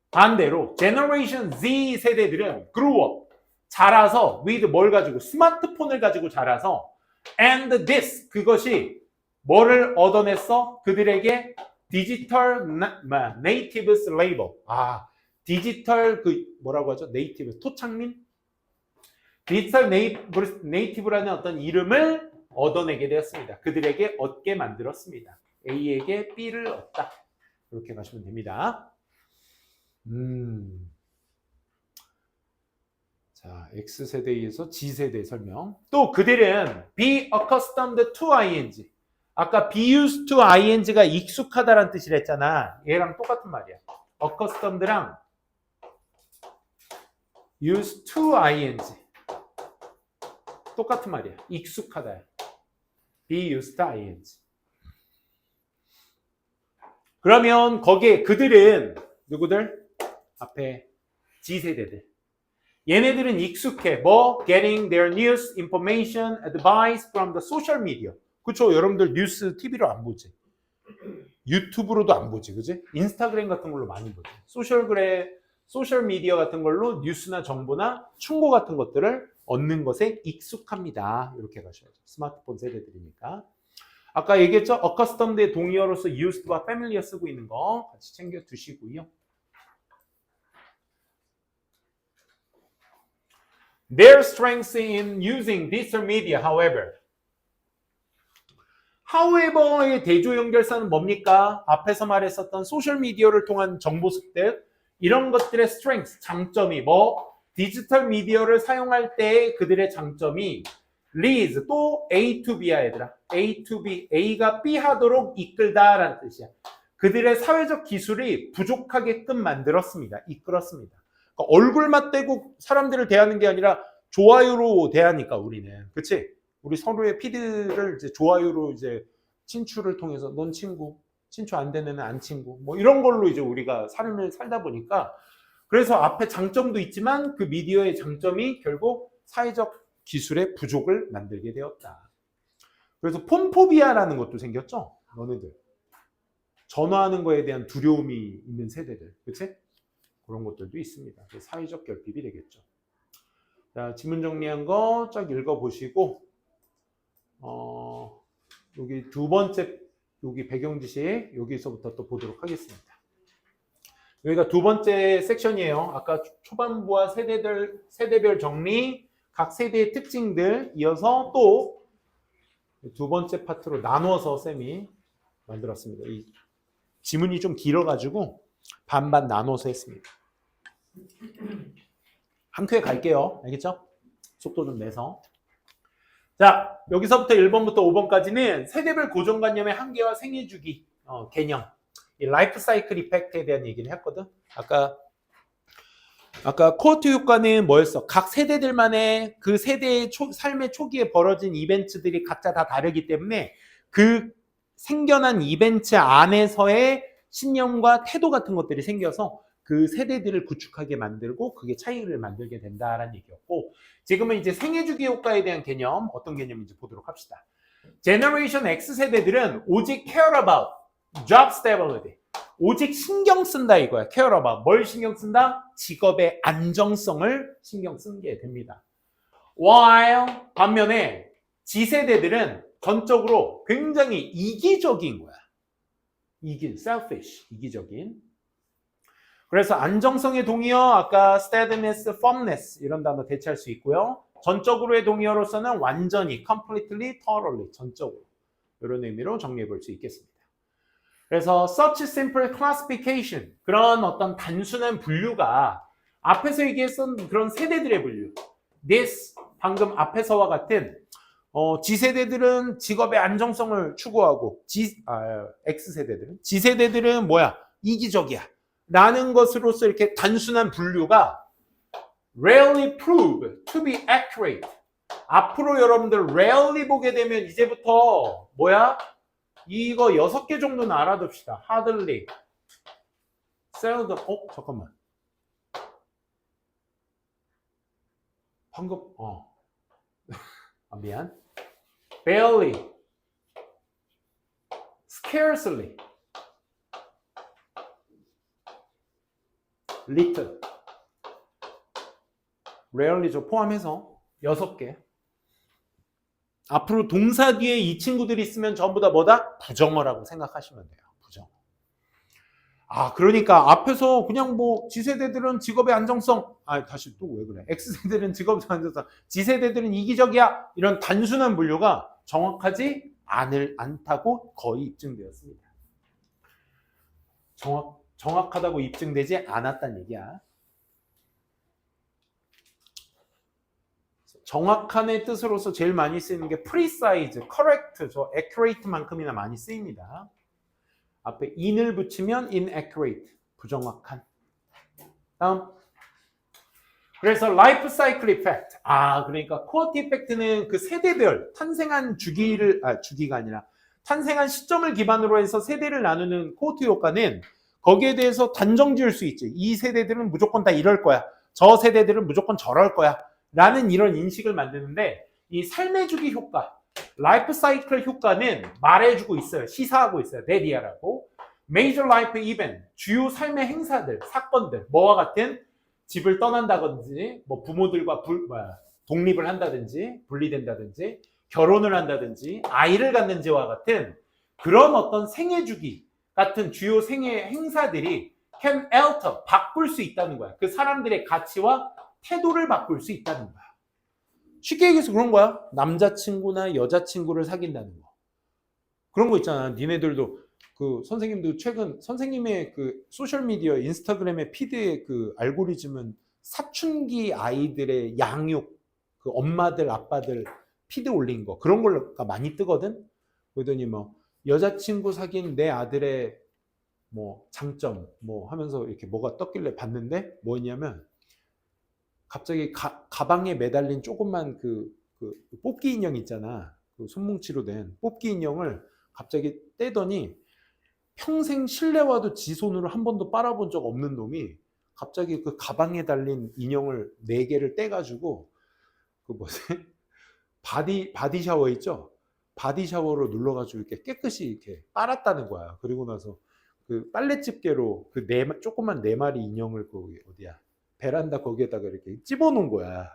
반대로 Generation Z 세대들은 grew up. 자라서 with 뭘 가지고? 스마트폰을 가지고 자라서 and this 그것이 뭐를 얻어냈어? 그들에게 디지털 네이티브스 레이블. 디지털 뭐라고 하죠? 네이티브 토착민? 디지털 네이티브라는 어떤 이름을 얻어내게 되었습니다. 그들에게 얻게 만들었습니다. A에게 B를 얻다. 이렇게 가시면 됩니다. 자, X세대에서 G세대 설명. 또 그들은 be accustomed to ing. 아까 be used to ing가 익숙하다라는 뜻이라 했잖아. 얘랑 똑같은 말이야. accustomed랑 used to ing. 똑같은 말이야. 익숙하다. be used to ing. 그러면 거기에 그들은 누구들? 앞에 G세대들. 얘네들은 익숙해. getting their news, information, advice from the social media. 그쵸? 여러분들 뉴스 TV로 안 보지. 유튜브로도 안 보지. 그지? 인스타그램 같은 걸로 많이 보지. 소셜 미디어 같은 걸로 뉴스나 정보나 충고 같은 것들을 얻는 것에 익숙합니다. 이렇게 가셔야죠. 스마트폰 세대들이니까. 아까 얘기했죠? accustomed의 동의어로서 used와 familiar 쓰고 있는 거 같이 챙겨 두시고요. Their strengths in using digital media, however의 대조 연결사는 뭡니까? 앞에서 말했었던 소셜미디어를 통한 정보 습득, 이런 것들의 strength, 장점이 디지털 미디어를 사용할 때 그들의 장점이 leads, 또 A to B야 얘들아. A to B, A가 B 하도록 이끌다라는 뜻이야. 그들의 사회적 기술이 부족하게끔 만들었습니다. 이끌었습니다. 그러니까 얼굴만 떼고 사람들을 대하는 게 아니라 좋아요로 대하니까 우리는. 그치? 우리 서로의 피드를 이제 좋아요로 이제 친추를 통해서 넌 친구, 친추 안 되는 안 친구, 이런 걸로 이제 우리가 삶을 살다 보니까 그래서 앞에 장점도 있지만 그 미디어의 장점이 결국 사회적 기술의 부족을 만들게 되었다. 그래서 폰포비아라는 것도 생겼죠? 너네들. 전화하는 거에 대한 두려움이 있는 세대들. 그치? 그런 것들도 있습니다. 사회적 결핍이 되겠죠. 자, 지문 정리한 거 쫙 읽어보시고, 여기 두 번째, 여기 배경 지시, 여기서부터 또 보도록 하겠습니다. 여기가 두 번째 섹션이에요. 아까 초반부와 세대별 정리, 각 세대의 특징들 이어서 또 두 번째 파트로 나누어서 쌤이 만들었습니다. 이 지문이 좀 길어가지고 반반 나눠서 했습니다. 한 큐에 갈게요. 알겠죠? 속도 좀 내서. 자, 여기서부터 1번부터 5번까지는 세대별 고정관념의 한계와 생애주기 개념, 이 라이프 사이클 이펙트에 대한 얘기를 했거든. 아까 코어트 효과는 뭐였어? 각 세대들만의 그 세대의 삶의 초기에 벌어진 이벤트들이 각자 다 다르기 때문에 그 생겨난 이벤트 안에서의 신념과 태도 같은 것들이 생겨서 그 세대들을 구축하게 만들고 그게 차이를 만들게 된다라는 얘기였고, 지금은 이제 생애주기 효과에 대한 개념, 어떤 개념인지 보도록 합시다. 제너레이션 X 세대들은 오직 care about job stability, 오직 신경 쓴다 이거야. care about 뭘 신경 쓴다? 직업의 안정성을 신경 쓰게 됩니다. while 반면에 G세대들은 전적으로 굉장히 이기적인 거야. selfish, 이기적인. 그래서 안정성의 동의어 아까 steadiness, firmness 이런 단어 대체할 수 있고요. 전적으로의 동의어로서는 완전히, completely, thoroughly, 전적으로 이런 의미로 정리해 볼 수 있겠습니다. 그래서 such simple classification, 그런 어떤 단순한 분류가 앞에서 얘기했던 그런 세대들의 분류, this 방금 앞에서와 같은 G세대들은 직업의 안정성을 추구하고 X세대들은 G세대들은 뭐야? 이기적이야. 라는 것으로서 이렇게 단순한 분류가 rarely prove to be accurate. 앞으로 여러분들 rarely 보게 되면 이제부터 뭐야? 이거 6개 정도는 알아둡시다. hardly, seldom. 잠깐만. 방금 미안. barely, scarcely, little. rarely 저 포함해서 6개. 앞으로 동사 뒤에 이 친구들이 있으면 전부 다 뭐다? 부정어라고 생각하시면 돼요. 부정어. 그러니까 앞에서 그냥 뭐 G세대들은 직업의 안정성, 다시 또 왜 그래? X세대들은 직업의 안정성, G세대들은 이기적이야. 이런 단순한 분류가 정확하지 않다고 거의 입증되었습니다. 정확하다고 입증되지 않았다는 얘기야. 정확한의 뜻으로서 제일 많이 쓰이는 게 precise, correct, 저 accurate만큼이나 많이 쓰입니다. 앞에 in을 붙이면 inaccurate, 부정확한. 다음. 그래서 life cycle effect. 그러니까 cohort effect는 그 세대별 탄생한 주기가 아니라 탄생한 시점을 기반으로 해서 세대를 나누는 코호트 효과는 거기에 대해서 단정 지을 수 있지. 이 세대들은 무조건 다 이럴 거야. 저 세대들은 무조건 저럴 거야. 라는 이런 인식을 만드는데 이 삶의 주기 효과, 라이프 사이클 효과는 말해주고 있어요. 시사하고 있어요. 데디아라고. Major Life Event, 주요 삶의 행사들, 사건들, 뭐와 같은 집을 떠난다든지, 뭐 부모들과 독립을 한다든지, 분리된다든지, 결혼을 한다든지, 아이를 갖는지와 같은 그런 어떤 생애 주기 같은 주요 생애 행사들이 can alter, 바꿀 수 있다는 거야. 그 사람들의 가치와 태도를 바꿀 수 있다는 거야. 쉽게 얘기해서 그런 거야. 남자친구나 여자친구를 사귄다는 거. 그런 거 있잖아. 니네들도 그 선생님도 최근 선생님의 그 소셜미디어 인스타그램의 피드의 그 알고리즘은 사춘기 아이들의 양육, 그 엄마들 아빠들 피드 올린 거 그런 걸가 많이 뜨거든. 그러더니 뭐 여자친구 사귄 내 아들의 뭐 장점 뭐 하면서 이렇게 뭐가 떴길래 봤는데 뭐였냐면 갑자기 가방에 매달린 조그만 그 뽑기 인형 있잖아. 그 손뭉치로 된 뽑기 인형을 갑자기 떼더니 평생 실내와도 지 손으로 한 번도 빨아본 적 없는 놈이 갑자기 그 가방에 달린 인형을 4개를 떼가지고 그 뭐지? 바디 샤워 있죠? 바디 샤워로 눌러가지고 이렇게 깨끗이 이렇게 빨았다는 거야. 그리고 나서 그 빨래 집게로 그 조그만 4마리 인형을 그 어디야? 베란다 거기에다가 이렇게 집어놓은 거야.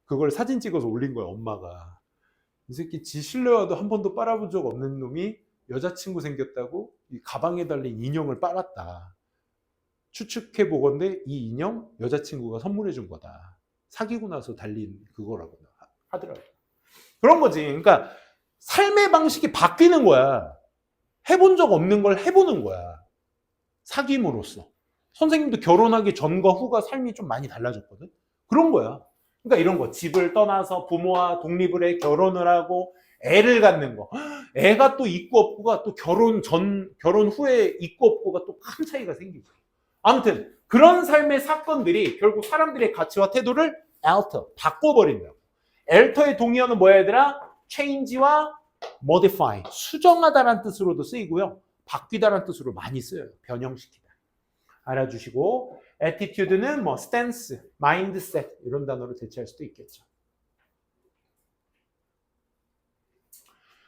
그걸 사진 찍어서 올린 거야, 엄마가. 이 새끼 지 실내와도 한 번도 빨아본 적 없는 놈이 여자친구 생겼다고 이 가방에 달린 인형을 빨았다. 추측해 보건대 이 인형 여자친구가 선물해 준 거다. 사귀고 나서 달린 그거라고 하더라고요. 그런 거지. 그러니까 삶의 방식이 바뀌는 거야. 해본 적 없는 걸 해보는 거야. 사귐으로써. 선생님도 결혼하기 전과 후가 삶이 좀 많이 달라졌거든. 그런 거야. 그러니까 이런 거. 집을 떠나서 부모와 독립을 해 결혼을 하고 애를 갖는 거. 애가 또 있고 없고가 또 결혼 후에 있고 없고가 또 큰 차이가 생기죠. 아무튼 그런 삶의 사건들이 결국 사람들의 가치와 태도를 alter, 바꿔버린다고. alter의 동의어는 뭐야 얘들아? change와 modify, 수정하다라는 뜻으로도 쓰이고요. 바뀌다라는 뜻으로 많이 쓰여요. 변형시키다. 알아주시고 attitude는 뭐 stance, mindset 이런 단어로 대체할 수도 있겠죠.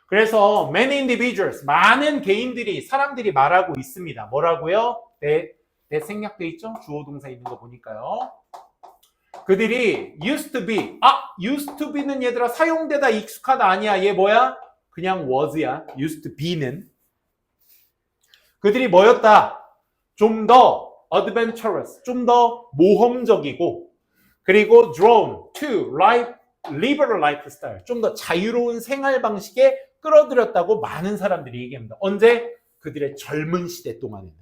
그래서 many individuals, 많은 개인들이 사람들이 말하고 있습니다. 뭐라고요? 내 생략돼 있죠? 주어 동사 있는 거 보니까요. 그들이 used to be, used to be는 얘들아 사용되다 익숙하다 아니야. 얘 뭐야? 그냥 was야. used to be는. 그들이 뭐였다? 좀 더 adventurous, 좀 더 모험적이고 그리고 drawn to liberal lifestyle, 좀 더 자유로운 생활 방식에 끌어들였다고 많은 사람들이 얘기합니다. 언제? 그들의 젊은 시대 동안에는.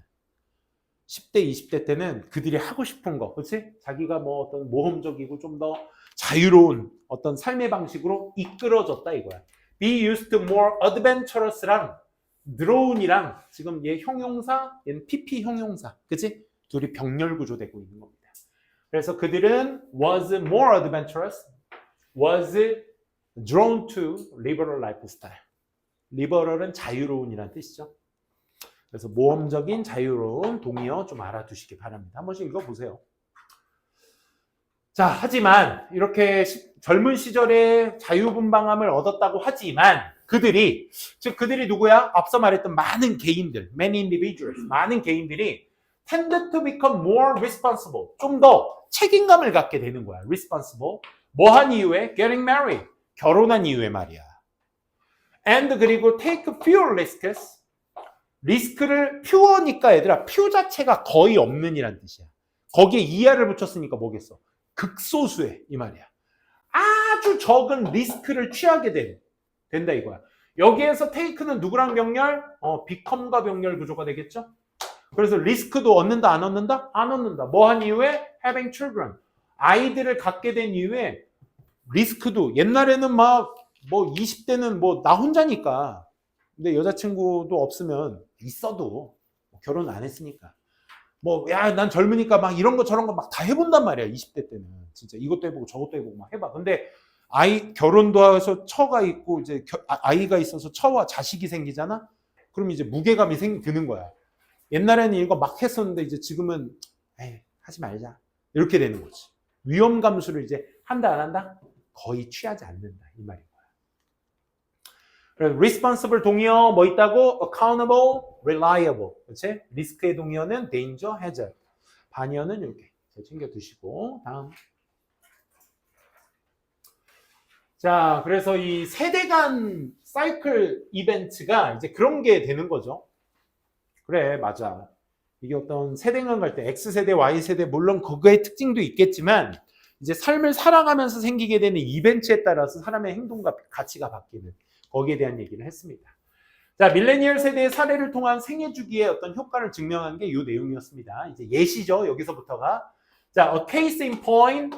10대, 20대 때는 그들이 하고 싶은 거, 그렇지? 자기가 뭐 어떤 모험적이고 좀 더 자유로운 어떤 삶의 방식으로 이끌어졌다 이거야. Be used to more adventurous랑 드로운이랑 지금 얘 형용사, 얘는 PP 형용사, 그치? 둘이 병렬 구조되고 있는 겁니다. 그래서 그들은 was more adventurous, was drawn to liberal lifestyle. liberal은 자유로운이란 뜻이죠. 그래서 모험적인 자유로운 동의어 좀 알아두시기 바랍니다. 한 번씩 읽어보세요. 자, 하지만 이렇게 젊은 시절에 자유분방함을 얻었다고 하지만 그들이, 즉 그들이 누구야? 앞서 말했던 많은 개인들, many individuals, 많은 개인들이 tend to become more responsible, 좀 더 책임감을 갖게 되는 거야. responsible. 뭐 한 이유에? getting married, 결혼한 이유에 말이야. and 그리고 take fewer risks, 리스크를 퓨어니까 얘들아, 퓨 자체가 거의 없는 이란 뜻이야. 거기에 이하를 붙였으니까 뭐겠어? 극소수의 이 말이야. 아주 적은 리스크를 취하게 된다 이거야. 여기에서 take는 누구랑 병렬? become과 병렬 구조가 되겠죠? 그래서 리스크도 얻는다 안 얻는다? 안 얻는다. 뭐 한 이유에? having children. 아이들을 갖게 된 이유에 리스크도 옛날에는 막 뭐 20대는 뭐 나 혼자니까 근데 여자친구도 없으면 있어도 결혼 안 했으니까 뭐 야 난 젊으니까 막 이런 거 저런 거 막 다 해본단 말이야. 20대 때는 진짜 이것도 해보고 저것도 해보고 막 해봐. 근데 아이 결혼도 해서 처가 있고 이제 아이가 있어서 처와 자식이 생기잖아. 그럼 이제 무게감이 드는 거야. 옛날에는 이거 막 했었는데 이제 지금은 에이, 하지 말자 이렇게 되는 거지. 위험 감수를 이제 한다 안 한다? 거의 취하지 않는다 이 말인 거야. 그래서 responsible 동의어 뭐 있다고? accountable, reliable. 그렇지? 리스크의 동의어는 danger, hazard. 반의어는 이렇게 챙겨 두시고 다음. 자, 그래서 이 세대 간 사이클 이벤트가 이제 그런 게 되는 거죠. 그래, 맞아. 이게 어떤 세대간 갈 때 X세대, Y세대 물론 그거의 특징도 있겠지만 이제 삶을 살아가면서 생기게 되는 이벤트에 따라서 사람의 행동과 가치가 바뀌는 거기에 대한 얘기를 했습니다. 자, 밀레니얼 세대의 사례를 통한 생애 주기의 어떤 효과를 증명한 게 이 내용이었습니다. 이제 예시죠. 여기서부터가. 자, a case in point.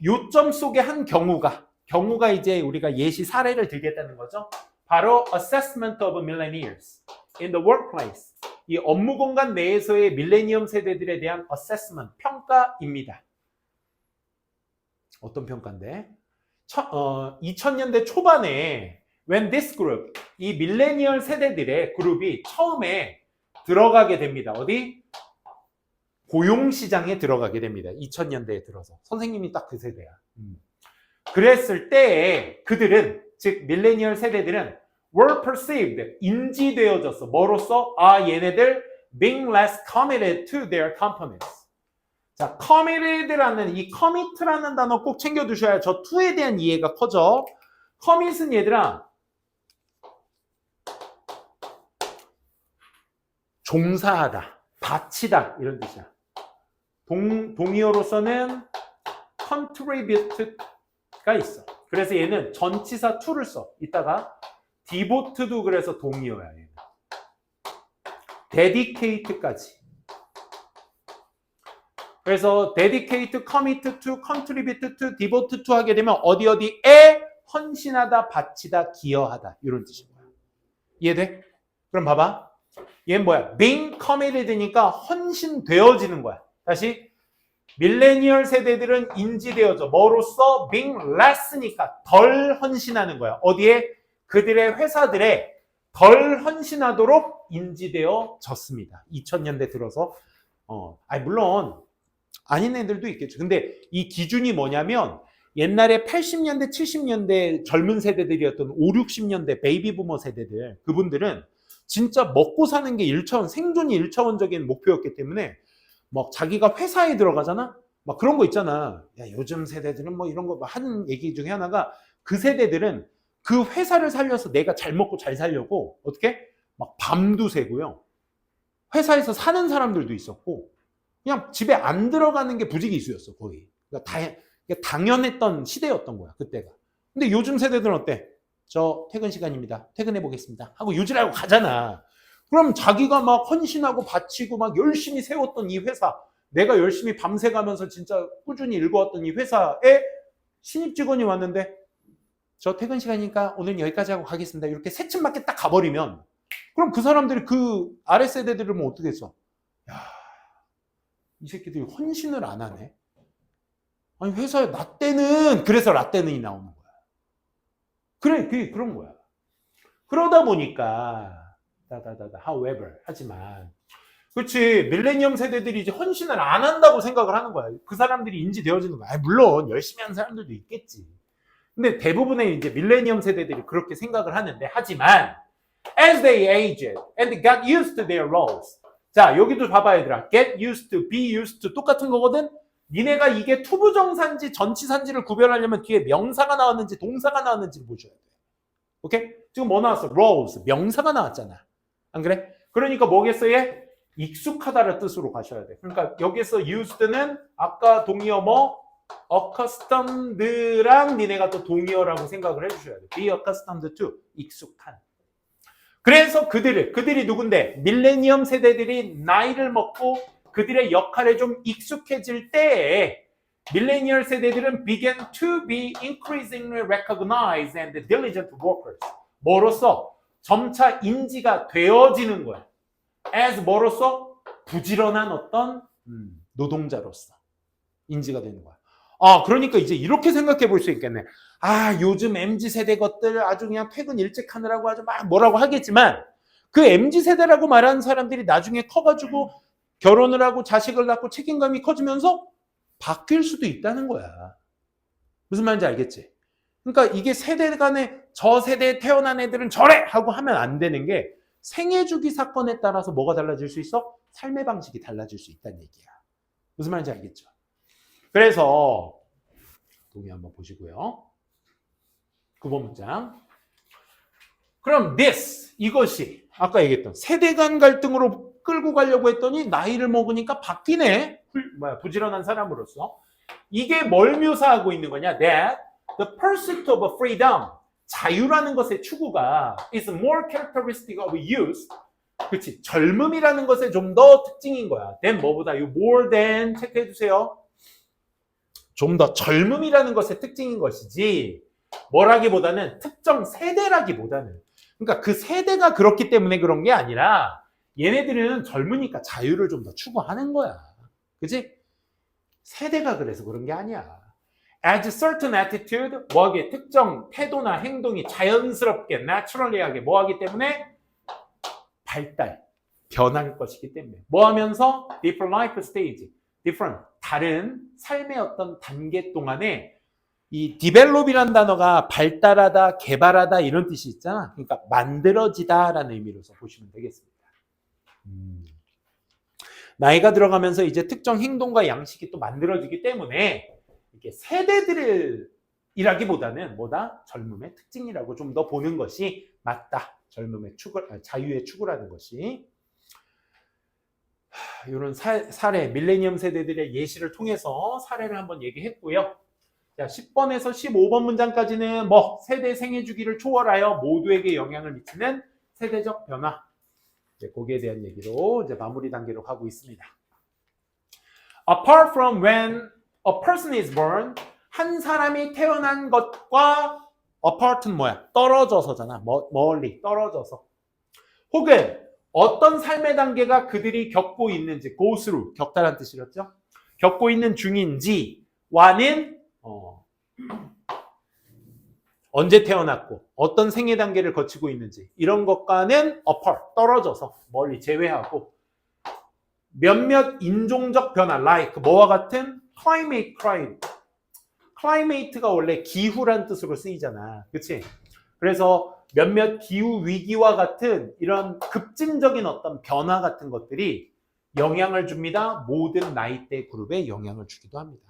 요점 속의 한 경우가 이제 우리가 예시 사례를 들겠다는 거죠. 바로 assessment of millennials in the workplace. 이 업무 공간 내에서의 밀레니엄 세대들에 대한 assessment, 평가입니다. 어떤 평가인데? 2000년대 초반에 when this group, 이 밀레니얼 세대들의 그룹이 처음에 들어가게 됩니다. 어디? 고용시장에 들어가게 됩니다. 2000년대에 들어서. 선생님이 딱 그 세대야. 그랬을 때 그들은, 즉 밀레니얼 세대들은 were perceived, 인지되어졌어. 뭐로써? 아, 얘네들 being less committed to their companies. 자, committed라는 이 commit라는 단어 꼭 챙겨두셔야 저 to에 대한 이해가 커져. commit은 얘들아 종사하다, 바치다 이런 뜻이야. 동의어로서는 contribute가 있어. 그래서 얘는 전치사 to를 써. 이따가 devote도 그래서 동의어야. 얘는. dedicate까지. 그래서 dedicate, commit to, contribute to, devote to 하게 되면 어디에 헌신하다, 바치다, 기여하다 이런 뜻인 거야. 이해돼? 그럼 봐봐. 얘는 뭐야? being committed니까 헌신되어지는 거야. 다시 밀레니얼 세대들은 인지되어져. 뭐로써? being less니까 덜 헌신하는 거야. 어디에? 그들의 회사들에 덜 헌신하도록 인지되어졌습니다. 2000년대 들어서 물론 아닌 애들도 있겠죠. 근데 이 기준이 뭐냐면 옛날에 80년대, 70년대 젊은 세대들이었던 5, 60년대 베이비 부머 세대들, 그분들은 진짜 먹고 사는 게 1차원, 생존이 1차원적인 목표였기 때문에 막 자기가 회사에 들어가잖아? 막 그런 거 있잖아. 야, 요즘 세대들은 뭐 이런 거 하는 얘기 중에 하나가 그 세대들은 그 회사를 살려서 내가 잘 먹고 잘 살려고 어떻게? 막 밤도 새고요. 회사에서 사는 사람들도 있었고 그냥 집에 안 들어가는 게 부지기수였어 거의. 그러니까 당연했던 시대였던 거야 그때가. 근데 요즘 세대들은 어때? 저 퇴근 시간입니다. 퇴근해 보겠습니다. 하고 유지하고 가잖아. 그럼 자기가 막 헌신하고 바치고 막 열심히 세웠던 이 회사, 내가 열심히 밤새 가면서 진짜 꾸준히 읽어왔던 이 회사에 신입 직원이 왔는데 저 퇴근 시간이니까 오늘 여기까지 하고 가겠습니다. 이렇게 새침맞게 딱 가버리면 그럼 그 사람들이 그 아래 세대들을 뭐 어떻게 했어? 야, 이 새끼들이 헌신을 안 하네. 아니 회사에 라떼는 그래서 라떼는이 나오는 거야. 그래 그게 그런 거야. 그러다 보니까 however 하지만 그렇지 밀레니엄 세대들이 이제 헌신을 안 한다고 생각을 하는 거야. 그 사람들이 인지되어지는 거야. 물론 열심히 하는 사람들도 있겠지. 근데 대부분의 이제 밀레니엄 세대들이 그렇게 생각을 하는데 하지만 as they aged and got used to their roles. 자 여기도 봐봐 얘들아. get used to, be used to 똑같은 거거든. 니네가 이게 투부정사인지 전치사인지를 구별하려면 뒤에 명사가 나왔는지 동사가 나왔는지를 보셔야 돼. 오케이? 지금 뭐 나왔어? roles. 명사가 나왔잖아. 안 그래? 그러니까 뭐겠어 얘? 익숙하다는 뜻으로 가셔야 돼. 그러니까 여기서 used는 아까 동의어 뭐? accustomed랑 니네가 또 동의어라고 생각을 해주셔야 돼. be accustomed to. 익숙한. 그래서 그들이 누군데? 밀레니엄 세대들이 나이를 먹고 그들의 역할에 좀 익숙해질 때에 밀레니얼 세대들은 began to be increasingly recognized and diligent workers. 뭐로써? 점차 인지가 되어지는 거야. as 뭐로써? 부지런한 어떤 노동자로서 인지가 되는 거야. 아, 그러니까 이제 이렇게 생각해 볼 수 있겠네. 아, 요즘 MZ세대 것들 아주 그냥 퇴근 일찍 하느라고 아주 막 뭐라고 하겠지만 그 MZ세대라고 말하는 사람들이 나중에 커가지고 결혼을 하고 자식을 낳고 책임감이 커지면서 바뀔 수도 있다는 거야. 무슨 말인지 알겠지? 그러니까 이게 세대 간에 저 세대에 태어난 애들은 저래! 하고 하면 안 되는 게 생애주기 사건에 따라서 뭐가 달라질 수 있어? 삶의 방식이 달라질 수 있다는 얘기야. 무슨 말인지 알겠죠? 그래서 동의 한번 보시고요. 9번 문장. 그럼 this, 이것이 아까 얘기했던 세대 간 갈등으로 끌고 가려고 했더니 나이를 먹으니까 바뀌네. 부지런한 사람으로서. 이게 뭘 묘사하고 있는 거냐? That the pursuit of freedom, 자유라는 것의 추구가 is more characteristic of youth. 그렇지. 젊음이라는 것에 좀 더 특징인 거야. than 뭐보다 이 more than 체크해 주세요. 좀 더 젊음이라는 것의 특징인 것이지 뭐라기보다는 특정 세대라기보다는 그러니까 그 세대가 그렇기 때문에 그런 게 아니라 얘네들은 젊으니까 자유를 좀 더 추구하는 거야. 그치? 세대가 그래서 그런 게 아니야. As certain attitude, 뭐하게 특정 태도나 행동이 자연스럽게, naturally하게 뭐하기 때문에 발달, 변할 것이기 때문에 뭐 하면서 different life stage, different, 다른 삶의 어떤 단계 동안에 이 develop이라는 단어가 발달하다, 개발하다 이런 뜻이 있잖아. 그러니까 만들어지다라는 의미로서 보시면 되겠습니다. 나이가 들어가면서 이제 특정 행동과 양식이 또 만들어지기 때문에 이렇게 세대들을 이라기보다는 뭐다? 젊음의 특징이라고 좀 더 보는 것이 맞다. 젊음의 추구, 자유의 추구라는 것이. 이런 사례, 밀레니엄 세대들의 예시를 통해서 사례를 한번 얘기했고요. 자, 10번에서 15번 문장까지는 뭐 세대 생애 주기를 초월하여 모두에게 영향을 미치는 세대적 변화. 이제 거기에 대한 얘기로 이제 마무리 단계로 가고 있습니다. Apart from when a person is born, 한 사람이 태어난 것과 apart는 뭐야? 떨어져서잖아. 멀리 떨어져서. 혹은 어떤 삶의 단계가 그들이 겪고 있는지, go through, 겪다란 뜻이었죠? 겪고 있는 중인지와는 언제 태어났고 어떤 생애 단계를 거치고 있는지 이런 것과는 apart, 떨어져서 멀리 제외하고 몇몇 인종적 변화, like 뭐와 같은 climate crime. climate가 원래 기후란 뜻으로 쓰이잖아. 그치? 그래서 몇몇 기후 위기와 같은 이런 급진적인 어떤 변화 같은 것들이 영향을 줍니다. 모든 나이대 그룹에 영향을 주기도 합니다.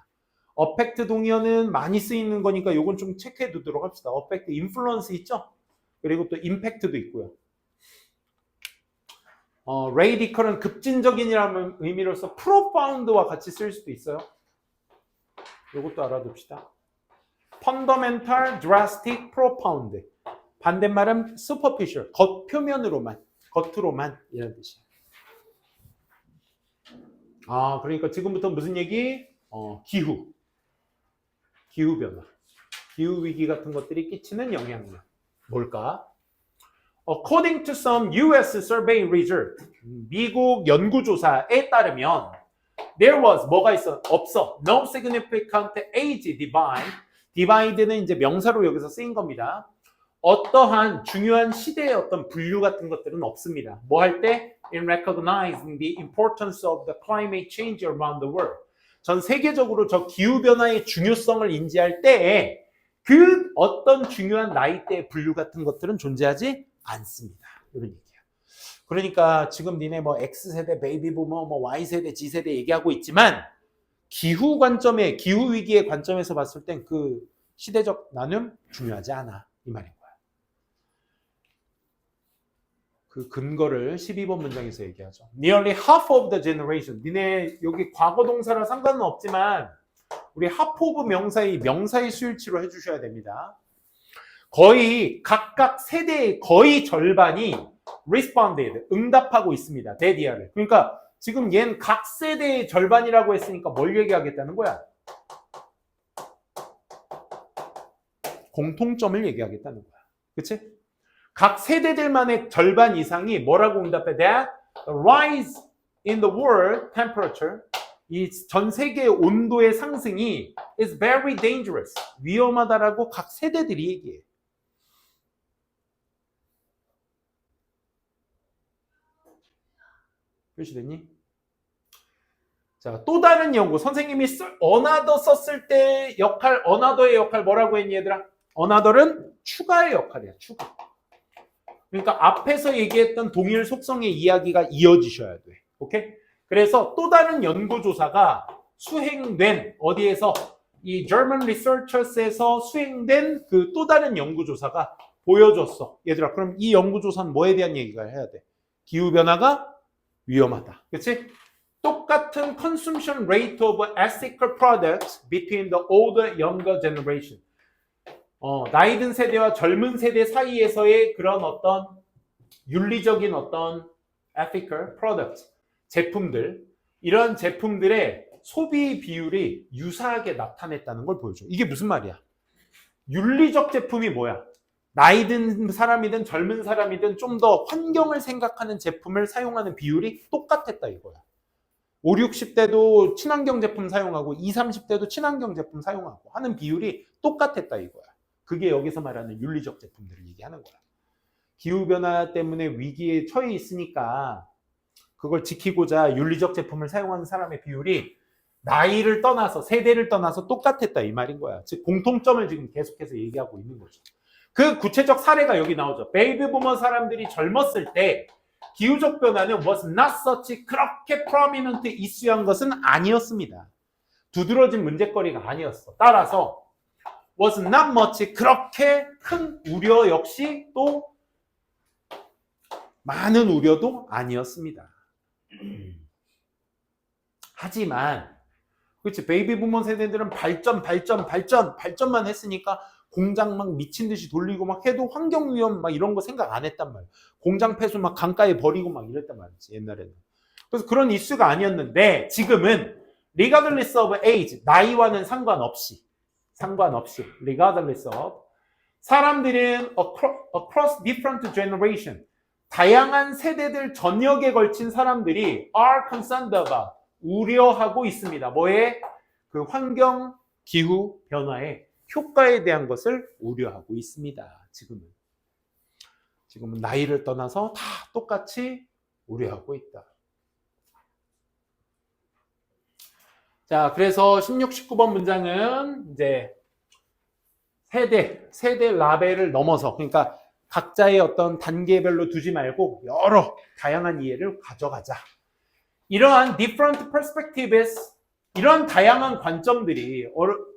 어펙트 동의어는 많이 쓰이는 거니까 이건 좀 체크해 두도록 합시다. 어펙트, 인플루언스 있죠? 그리고 또 임팩트도 있고요. 레이디컬은 급진적인이라는 의미로서 프로파운드와 같이 쓸 수도 있어요. 이것도 알아둡시다. 펀더멘탈, 드라스틱, 프로파운드. 반대말은 superficial, 겉표면으로만, 겉으로만 이런 뜻이에요. 아, 그러니까 지금부터 무슨 얘기? 기후 변화, 기후 위기 같은 것들이 끼치는 영향력 뭘까? According to some U.S. survey result, 미국 연구조사에 따르면 there was 뭐가 있어? 없어. No significant age divide. divide는 이제 명사로 여기서 쓰인 겁니다. 어떠한 중요한 시대의 어떤 분류 같은 것들은 없습니다. 뭐 할 때? In recognizing the importance of the climate change around the world. 전 세계적으로 저 기후변화의 중요성을 인지할 때에 그 어떤 중요한 나이대의 분류 같은 것들은 존재하지 않습니다. 이런 얘기야. 그러니까 지금 니네 뭐 X세대, 베이비부머, 뭐 Y세대, G세대 얘기하고 있지만 기후 관점에, 기후 위기의 관점에서 봤을 땐 그 시대적 나눔 중요하지 않아. 이 말인 거야. 그 근거를 12번 문장에서 얘기하죠. Nearly half of the generation. 니네 여기 과거 동사랑 상관은 없지만 우리 half of 명사의 수일치로 해주셔야 됩니다. 거의 각각 세대의 거의 절반이 responded, 응답하고 있습니다. 대디아를. 그러니까 지금 얜 각 세대의 절반이라고 했으니까 뭘 얘기하겠다는 거야? 공통점을 얘기하겠다는 거야. 그치? 각 세대들만의 절반 이상이 뭐라고 응답해? That the rise in the world temperature, 이 전 세계의 온도의 상승이 is very dangerous, 위험하다라고 각 세대들이 얘기해. 표시됐니? 자, 또 다른 연구. 선생님이 another 썼을 때 역할, another의 역할 뭐라고 했니 얘들아? another는 추가의 역할이야. 추가. 그러니까 앞에서 얘기했던 동일 속성의 이야기가 이어지셔야 돼. 오케이? 그래서 또 다른 연구조사가 수행된 어디에서 이 German Researchers에서 수행된 그 또 다른 연구조사가 보여줬어. 얘들아, 그럼 이 연구조사는 뭐에 대한 얘기가 해야 돼? 기후변화가 위험하다. 그치? 똑같은 consumption rate of ethical products between the older and younger generation. 나이 든 세대와 젊은 세대 사이에서의 그런 어떤 윤리적인 어떤 ethical products, 제품들, 이런 제품들의 소비 비율이 유사하게 나타냈다는 걸 보여줘. 이게 무슨 말이야? 윤리적 제품이 뭐야? 나이 든 사람이든 젊은 사람이든 좀 더 환경을 생각하는 제품을 사용하는 비율이 똑같았다 이거야. 5, 60대도 친환경 제품 사용하고 20, 30대도 친환경 제품 사용하고 하는 비율이 똑같았다 이거야. 그게 여기서 말하는 윤리적 제품들을 얘기하는 거야. 기후변화 때문에 위기에 처해 있으니까 그걸 지키고자 윤리적 제품을 사용하는 사람의 비율이 나이를 떠나서 세대를 떠나서 똑같았다 이 말인 거야. 즉 공통점을 지금 계속해서 얘기하고 있는 거죠. 그 구체적 사례가 여기 나오죠. 베이비 부머 사람들이 젊었을 때 기후적 변화는 was not such 그렇게 prominent 이슈한 것은 아니었습니다. 두드러진 문제거리가 아니었어. 따라서 was not much 그렇게 큰 우려 역시 또 많은 우려도 아니었습니다. 하지만 그렇지 베이비 부머 세대들은 발전만 했으니까 공장 막 미친 듯이 돌리고 막 해도 환경 위험 막 이런 거 생각 안 했단 말이야. 공장 폐수 막 강가에 버리고 막 이랬단 말이지 옛날에는. 그래서 그런 이슈가 아니었는데 지금은 regardless of age 나이와는 상관없이 regardless of 사람들은 across different generation 다양한 세대들 전역에 걸친 사람들이 are concerned about 우려하고 있습니다. 뭐에? 그 환경 기후 변화의 효과에 대한 것을 우려하고 있습니다. 지금은 나이를 떠나서 다 똑같이 우려하고 있다. 자, 그래서 16, 19번 문장은 이제 세대 라벨을 넘어서 그러니까 각자의 어떤 단계별로 두지 말고 여러 다양한 이해를 가져가자. 이러한 different perspectives 이런 다양한 관점들이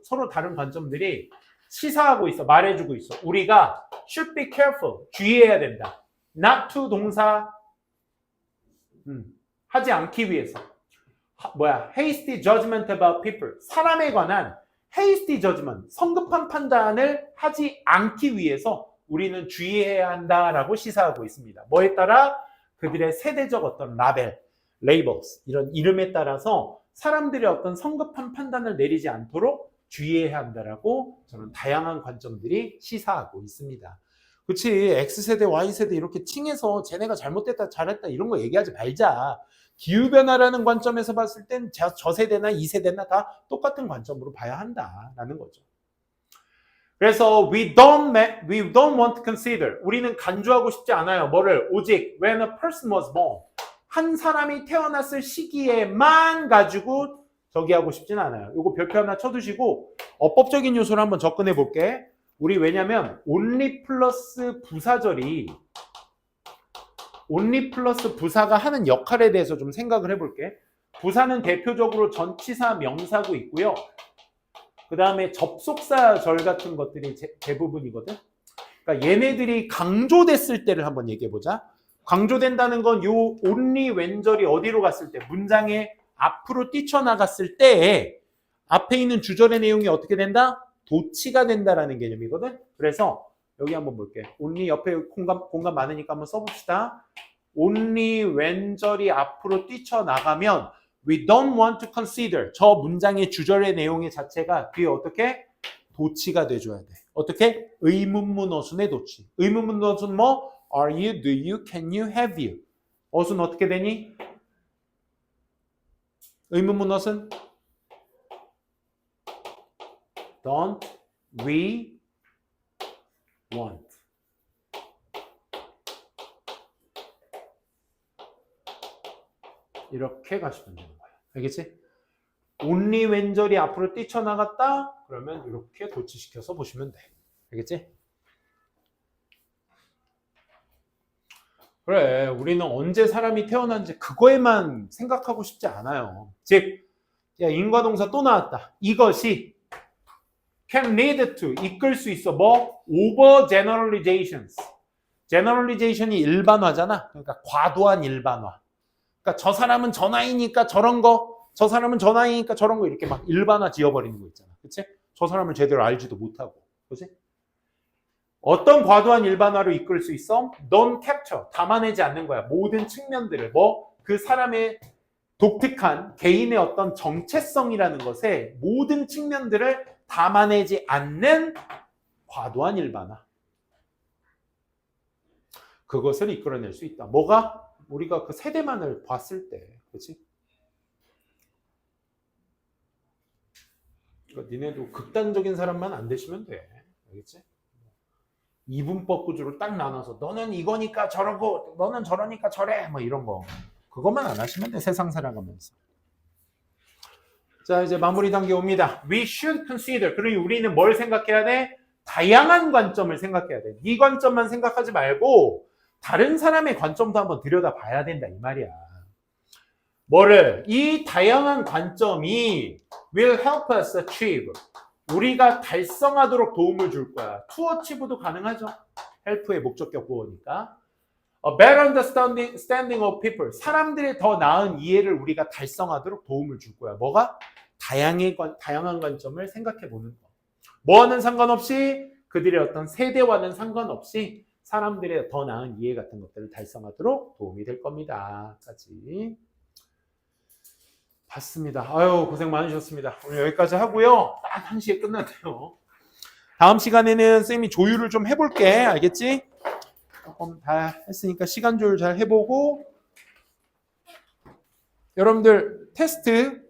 서로 다른 관점들이 시사하고 있어. 말해주고 있어. 우리가 should be careful. 주의해야 된다. not to 동사 하지 않기 위해서. hasty judgment about people. 사람에 관한 hasty judgment, 성급한 판단을 하지 않기 위해서 우리는 주의해야 한다라고 시사하고 있습니다. 뭐에 따라? 그들의 세대적 어떤 라벨, 레이블스 이런 이름에 따라서 사람들의 어떤 성급한 판단을 내리지 않도록 주의해야 한다라고 저는 다양한 관점들이 시사하고 있습니다. 그치, X세대, Y세대 이렇게 칭해서 쟤네가 잘못됐다, 잘했다 이런 거 얘기하지 말자. 기후변화라는 관점에서 봤을 땐 저 세대나 이 세대나 다 똑같은 관점으로 봐야 한다라는 거죠. 그래서 we don't want to consider. 우리는 간주하고 싶지 않아요. 뭐를? 오직 when a person was born. 한 사람이 태어났을 시기에만 가지고 저기 하고 싶진 않아요. 요거 별표 하나 쳐두시고 어법적인 요소를 한번 접근해 볼게. 우리 왜냐면 only 플러스 부사가 하는 역할에 대해서 좀 생각을 해볼게. 부사는 대표적으로 전치사, 명사고 있고요. 그 다음에 접속사절 같은 것들이 대부분이거든. 그러니까 얘네들이 강조됐을 때를 한번 얘기해보자. 강조된다는 건 요 only 왼절이 어디로 갔을 때, 문장의 앞으로 뛰쳐나갔을 때에 앞에 있는 주절의 내용이 어떻게 된다? 도치가 된다라는 개념이거든. 그래서 여기 한번 볼게. only 옆에 공간 많으니까 한번 써봅시다. only 왼절이 앞으로 뛰쳐나가면 we don't want to consider. 저 문장의 주절의 내용의 자체가 뒤에 어떻게? 도치가 돼줘야 돼. 어떻게? 의문문 어순의 도치. 의문문 어순 뭐? Are you, do you, can you, have you. 어순 어떻게 되니? 의문문 어순? Don't we want. 이렇게 가시면 되는 거야. 알겠지? only 왼절이 앞으로 뛰쳐나갔다? 그러면 이렇게 도치시켜서 보시면 돼. 알겠지? 그래, 우리는 언제 사람이 태어난지 그거에만 생각하고 싶지 않아요. 즉, 야, 인과동사 또 나왔다. 이것이 can lead to, 이끌 수 있어. 뭐? over generalizations. generalization이 일반화잖아. 그러니까 과도한 일반화. 그러니까 저 사람은 저 나이니까 저런 거, 저 사람은 저 나이니까 저런 거 이렇게 막 일반화 지어버리는 거 있잖아. 그치? 저 사람을 제대로 알지도 못하고. 그치? 어떤 과도한 일반화로 이끌 수 있어? non capture, 담아내지 않는 거야. 모든 측면들을. 뭐? 그 사람의 독특한 개인의 어떤 정체성이라는 것에 모든 측면들을 담아내지 않는 과도한 일반화. 그것을 이끌어낼 수 있다. 뭐가? 우리가 그 세대만을 봤을 때. 그렇지? 그러니까 니네도 극단적인 사람만 안 되시면 돼. 알겠지? 이분법 구조로 딱 나눠서 너는 이거니까 저러고 너는 저러니까 저래 뭐 이런 거. 그것만 안 하시면 돼. 세상 살아가면서. 자, 이제 마무리 단계 옵니다. We should consider. 그러니 우리는 뭘 생각해야 돼? 다양한 관점을 생각해야 돼. 네 관점만 생각하지 말고 다른 사람의 관점도 한번 들여다봐야 된다 이 말이야. 뭐를? 이 다양한 관점이 will help us achieve. 우리가 달성하도록 도움을 줄 거야. to achieve도 가능하죠. help의 목적격 보호니까. A better understanding of people. 사람들의 더 나은 이해를 우리가 달성하도록 도움을 줄 거야. 뭐가? 다양한 관점을 생각해 보는 거. 뭐와는 상관없이 그들의 어떤 세대와는 상관없이 사람들의 더 나은 이해 같은 것들을 달성하도록 도움이 될 겁니다. 까지 봤습니다. 아유, 고생 많으셨습니다. 오늘 여기까지 하고요. 딱 1시에 끝났네요. 다음 시간에는 선생님이 조율을 좀 해볼게. 알겠지? 조금 다 했으니까 시간 조율 잘 해보고 여러분들 테스트